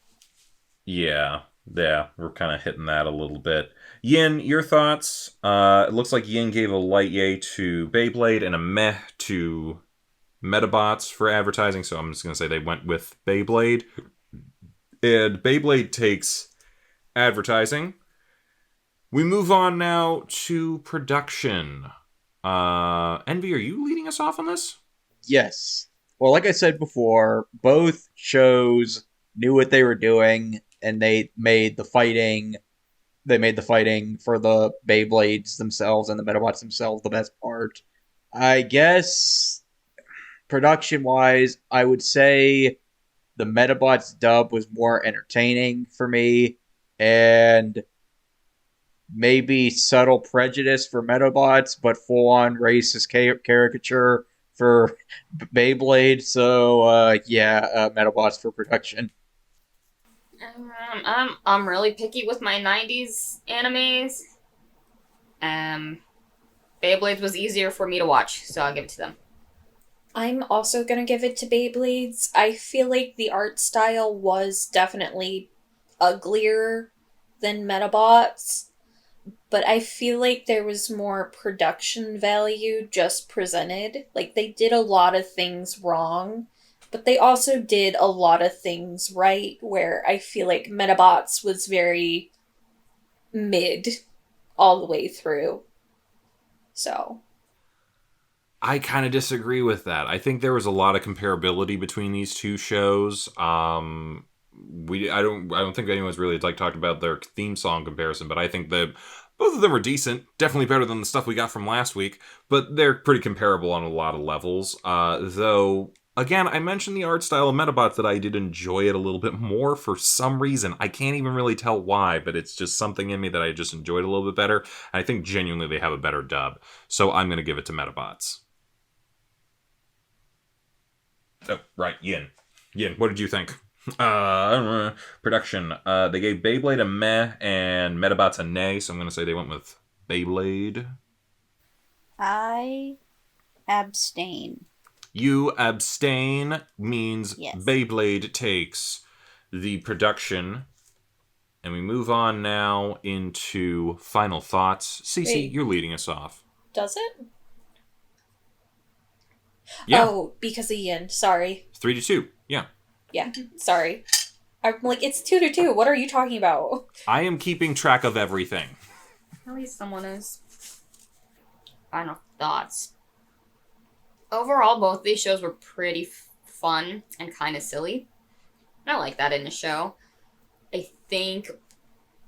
Yeah. Yeah, we're kind of hitting that a little bit. Yin, your thoughts? It looks like Yin gave a light yay to Beyblade and a meh to Medabots for advertising, so I'm just going to say they went with Beyblade. And Beyblade takes advertising. We move on now to production. Envy, are you leading us off on this? Yes. Well, like I said before, both shows knew what they were doing, and they made the fighting for the Beyblades themselves and the Medabots themselves the best part. I guess, production-wise, I would say the Medabots dub was more entertaining for me, and maybe subtle prejudice for Medabots, but full-on racist caricature for Beyblade. So, Medabots for production. I'm really picky with my 90s animes. Beyblades was easier for me to watch, so I'll give it to them. I'm also gonna give it to Beyblades. I feel like the art style was definitely uglier than Medabots, but I feel like there was more production value just presented. Like, they did a lot of things wrong, but they also did a lot of things right, where I feel like Medabots was very mid all the way through. So I kind of disagree with that. I think there was a lot of comparability between these two shows. I don't think anyone's really talked about their theme song comparison, but I think that Both of them are decent. Definitely better than the stuff we got from last week, but they're pretty comparable on a lot of levels. Though, again, I mentioned the art style of Medabots that I did enjoy it a little bit more for some reason. I can't even really tell why, but it's just something in me that I just enjoyed a little bit better. And I think genuinely they have a better dub. So I'm going to give it to Medabots. Oh, right, Yin. Yin, what did you think? Production. They gave Beyblade a meh and Medabots a nay, so I'm going to say they went with Beyblade. I abstain. You abstain means Yes. Beyblade takes the production. And we move on now into final thoughts. Cece, Wait. you're leading us off. Does it? Yeah, Oh, because of Yin. Sorry. 3-2. Yeah. Yeah, sorry. I'm like, it's 2-2. What are you talking about? I am keeping track of everything. At least someone is. Final thoughts. Overall, both these shows were pretty fun and kind of silly. I like that in a show. I think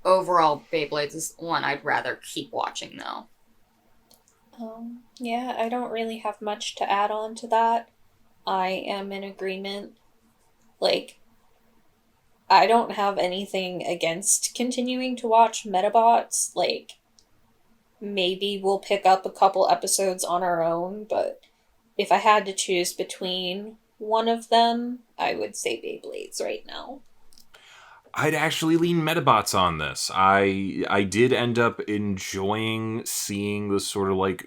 overall, Beyblades is one I'd rather keep watching, though. Yeah, I don't really have much to add on to that. I am in agreement. Like, I don't have anything against continuing to watch Medabots. Like, maybe we'll pick up a couple episodes on our own, but if I had to choose between one of them, I would say Beyblades right now. I'd actually lean Medabots on this. I did end up enjoying seeing the sort of like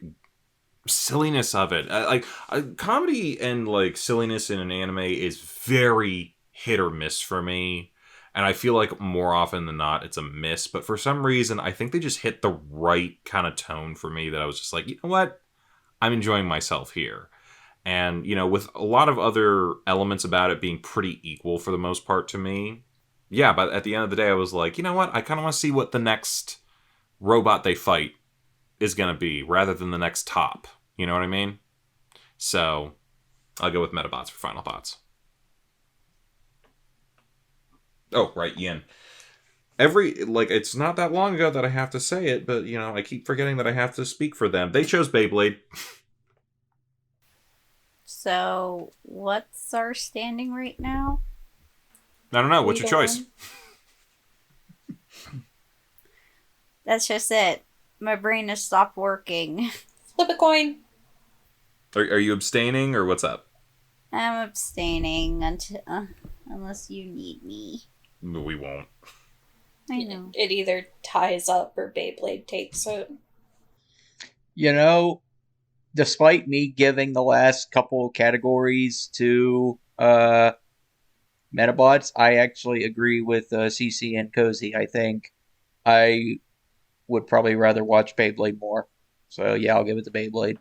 silliness of it. Comedy and like silliness in an anime is very hit or miss for me. And I feel like more often than not, it's a miss. But for some reason, I think they just hit the right kind of tone for me that I was just like, you know what? I'm enjoying myself here. And, you know, with a lot of other elements about it being pretty equal for the most part to me, yeah, but at the end of the day, I was like, you know what? I kind of want to see what the next robot they fight is going to be, rather than the next top. You know what I mean? So, I'll go with Medabots for final thoughts. Oh, right, Yin. It's not that long ago that I have to say it, but, you know, I keep forgetting that I have to speak for them. They chose Beyblade. So, what's our standing right now? I don't know. What's your choice? That's just it. My brain has stopped working. Flip a coin. Are you abstaining, or what's up? I'm abstaining unless you need me. We won't. I know. It either ties up or Beyblade takes it. You know, despite me giving the last couple categories to Medabots, I actually agree with CC and Kozi. I think I would probably rather watch Beyblade more. So yeah, I'll give it to Beyblade.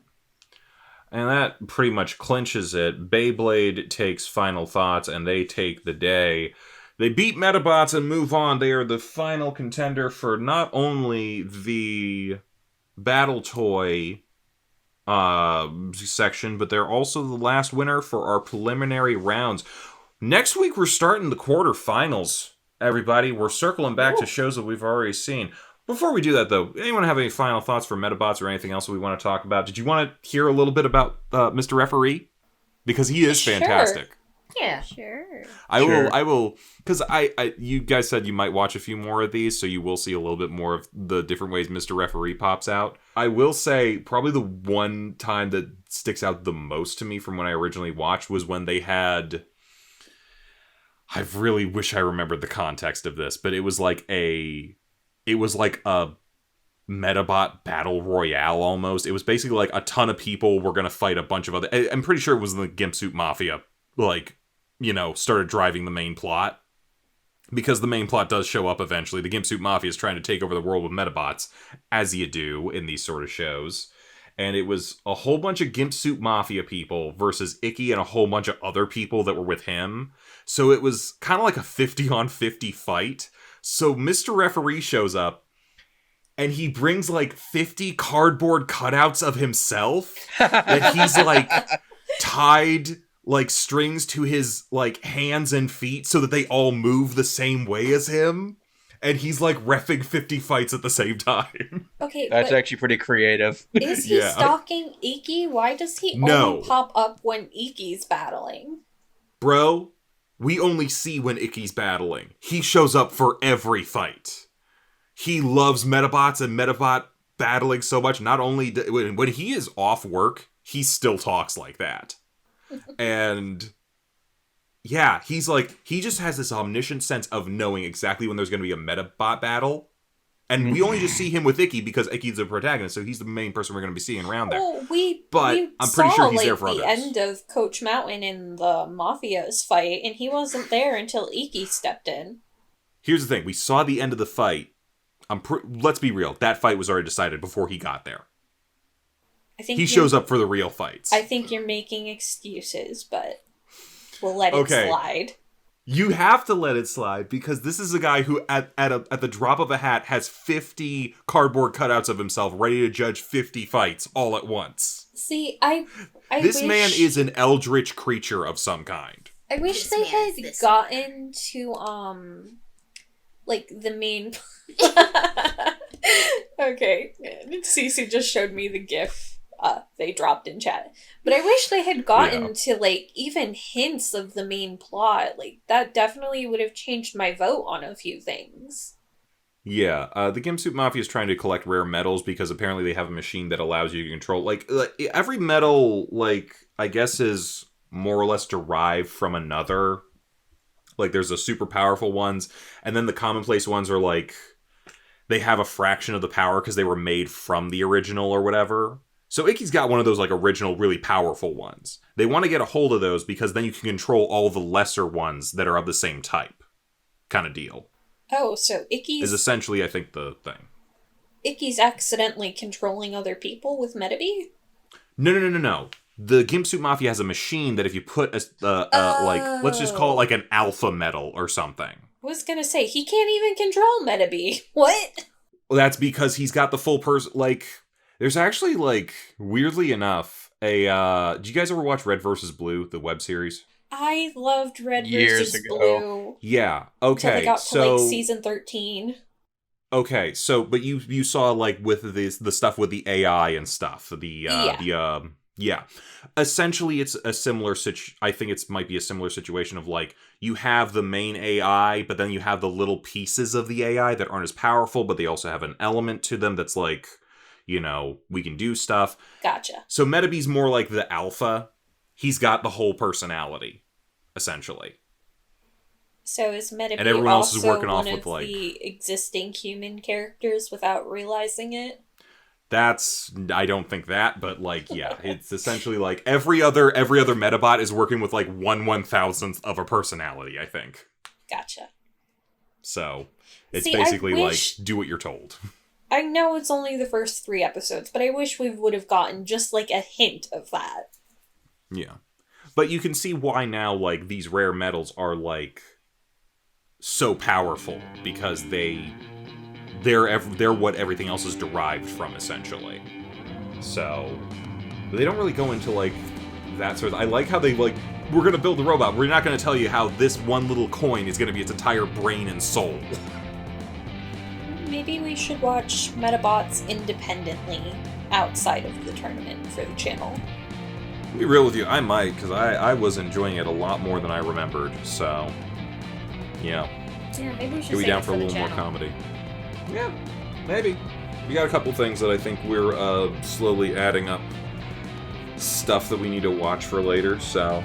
And that pretty much clinches it. Beyblade takes final thoughts, and they take the day. They beat Medabots and move on. They are the final contender for not only the Battle Toy section, but they're also the last winner for our preliminary rounds. Next week, we're starting the quarterfinals, everybody. We're circling back to shows that we've already seen. Before we do that, though, anyone have any final thoughts for Medabots or anything else that we want to talk about? Did you want to hear a little bit about Mr. Referee? Because he is fantastic. Yeah. Sure. I will, because you guys said you might watch a few more of these, so you will see a little bit more of the different ways Mr. Referee pops out. I will say, probably the one time that sticks out the most to me from when I originally watched was when they had... I really wish I remembered the context of this, but it was like a Medabot battle royale almost. It was basically like a ton of people were going to fight a bunch of other... I'm pretty sure it was the Gimp Suit Mafia, like, you know, started driving the main plot. Because the main plot does show up eventually. The Gimp Suit Mafia is trying to take over the world with Medabots, as you do in these sort of shows. And it was a whole bunch of Gimp Suit Mafia people versus Icky and a whole bunch of other people that were with him. So it was kind of like a 50-on-50 fight. So Mr. Referee shows up, and he brings like 50 cardboard cutouts of himself that he's like tied like strings to his like hands and feet so that they all move the same way as him. and he's like reffing 50 fights at the same time. Okay, That's but actually pretty creative. is he Yeah. stalking Iki? Why does he No. only pop up when Iki's battling? Bro, we only see when Iki's battling. He shows up for every fight. He loves Medabots and Medabot battling so much. Not only when he is off work, he still talks like that. And yeah, he's like, he just has this omniscient sense of knowing exactly when there's going to be a Medabot battle. And we only just see him with Iki because Iki's the protagonist, so he's the main person we're going to be seeing around there. Well, we I'm pretty sure he's saw, there for the others. end of Coach Mountain in the Mafia's fight, and he wasn't there until Iki stepped in. Here's the thing. We saw the end of the fight. Let's be real. That fight was already decided before he got there. I think He shows up for the real fights. I think you're making excuses, but we'll let it Okay. slide. You have to let it slide because this is a guy who, at the drop of a hat, has 50 cardboard cutouts of himself ready to judge 50 fights all at once. See, I This wish, man is an eldritch creature of some kind. I wish This they man had is this gotten to like the main. Okay, Cece just showed me the GIF. They dropped in chat, but I wish they had gotten to like even hints of the main plot. Like that definitely would have changed my vote on a few things. Yeah, the Gimsuit Mafia is trying to collect rare metals because apparently they have a machine that allows you to control... Like every metal, like, I guess is more or less derived from another. Like, there's the super powerful ones, and then the commonplace ones are like... They have a fraction of the power because they were made from the original or whatever. So Iki's got one of those, like, original, really powerful ones. They want to get a hold of those because then you can control all the lesser ones that are of the same type. Kind of deal. Oh, so Is essentially, I think, the thing. Iki's accidentally controlling other people with Medabi? No. The Gimsuit Mafia has a machine that if you put like, let's just call it like an alpha metal or something. I was gonna say, he can't even control Medabi. What? Well, that's because he's got the full person. Like, there's actually, like, weirdly enough, did you guys ever watch Red vs. Blue, the web series? I loved Red Years vs. ago. Yeah. Blue. Till Okay. they got to So like season 13. okay. So, but you saw like with the stuff with the AI and stuff. Yeah. Essentially, it's a similar I think it might be a similar situation of like you have the main AI, but then you have the little pieces of the AI that aren't as powerful, but they also have an element to them that's like, you know, we can do stuff. Gotcha. So Medabi's more like the alpha. He's got the whole personality, essentially. So is Medabi And everyone else is also working one off of with, like... the existing human characters without realizing it? I don't think that, but like, yeah, it's essentially like every other Medabot is working with like 1/1000th of a personality, I think. Gotcha. So it's See, basically I wish... like, do what you're told. I know it's only the first 3 episodes, but I wish we would have gotten just like a hint of that. Yeah. But you can see why now, like, these rare metals are like so powerful because they're what everything else is derived from, essentially. So they don't really go into like that sort of... I like how they like, we're gonna build the robot, we're not gonna tell you how this one little coin is gonna be its entire brain and soul. Maybe we should watch Medabots independently outside of the tournament for the channel. To be real with you, I might, because I was enjoying it a lot more than I remembered, so yeah. Yeah, maybe we should Get we save down it for a the little more channel. comedy. Yeah, maybe. We got a couple things that I think we're slowly adding up. Stuff that we need to watch for later, so...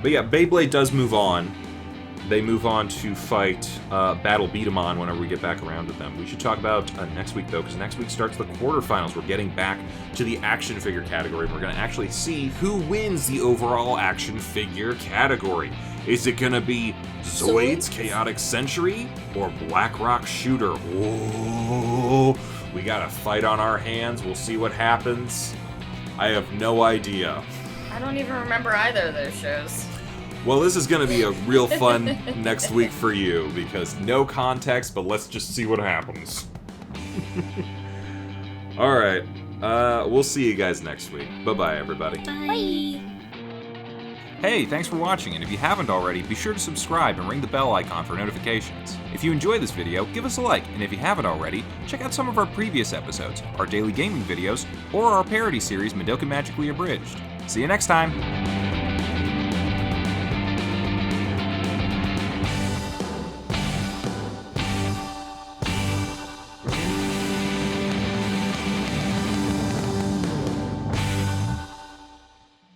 But yeah, Beyblade does move on. They move on to fight Battle Beat-em-on whenever we get back around to them. We should talk about next week, though, because next week starts the quarterfinals. We're getting back to the action figure category. We're going to actually see who wins the overall action figure category. Is it going to be Zoid's Chaotic Century or Blackrock Shooter? Whoa, we got a fight on our hands. We'll see what happens. I have no idea. I don't even remember either of those shows. Well, this is going to be a real fun next week for you, because no context, but let's just see what happens. Alright, we'll see you guys next week. Bye-bye, everybody. Bye. Hey, thanks for watching, and if you haven't already, be sure to subscribe and ring the bell icon for notifications. If you enjoyed this video, give us a like, and if you haven't already, check out some of our previous episodes, our daily gaming videos, or our parody series Madoka Magically Abridged. See you next time!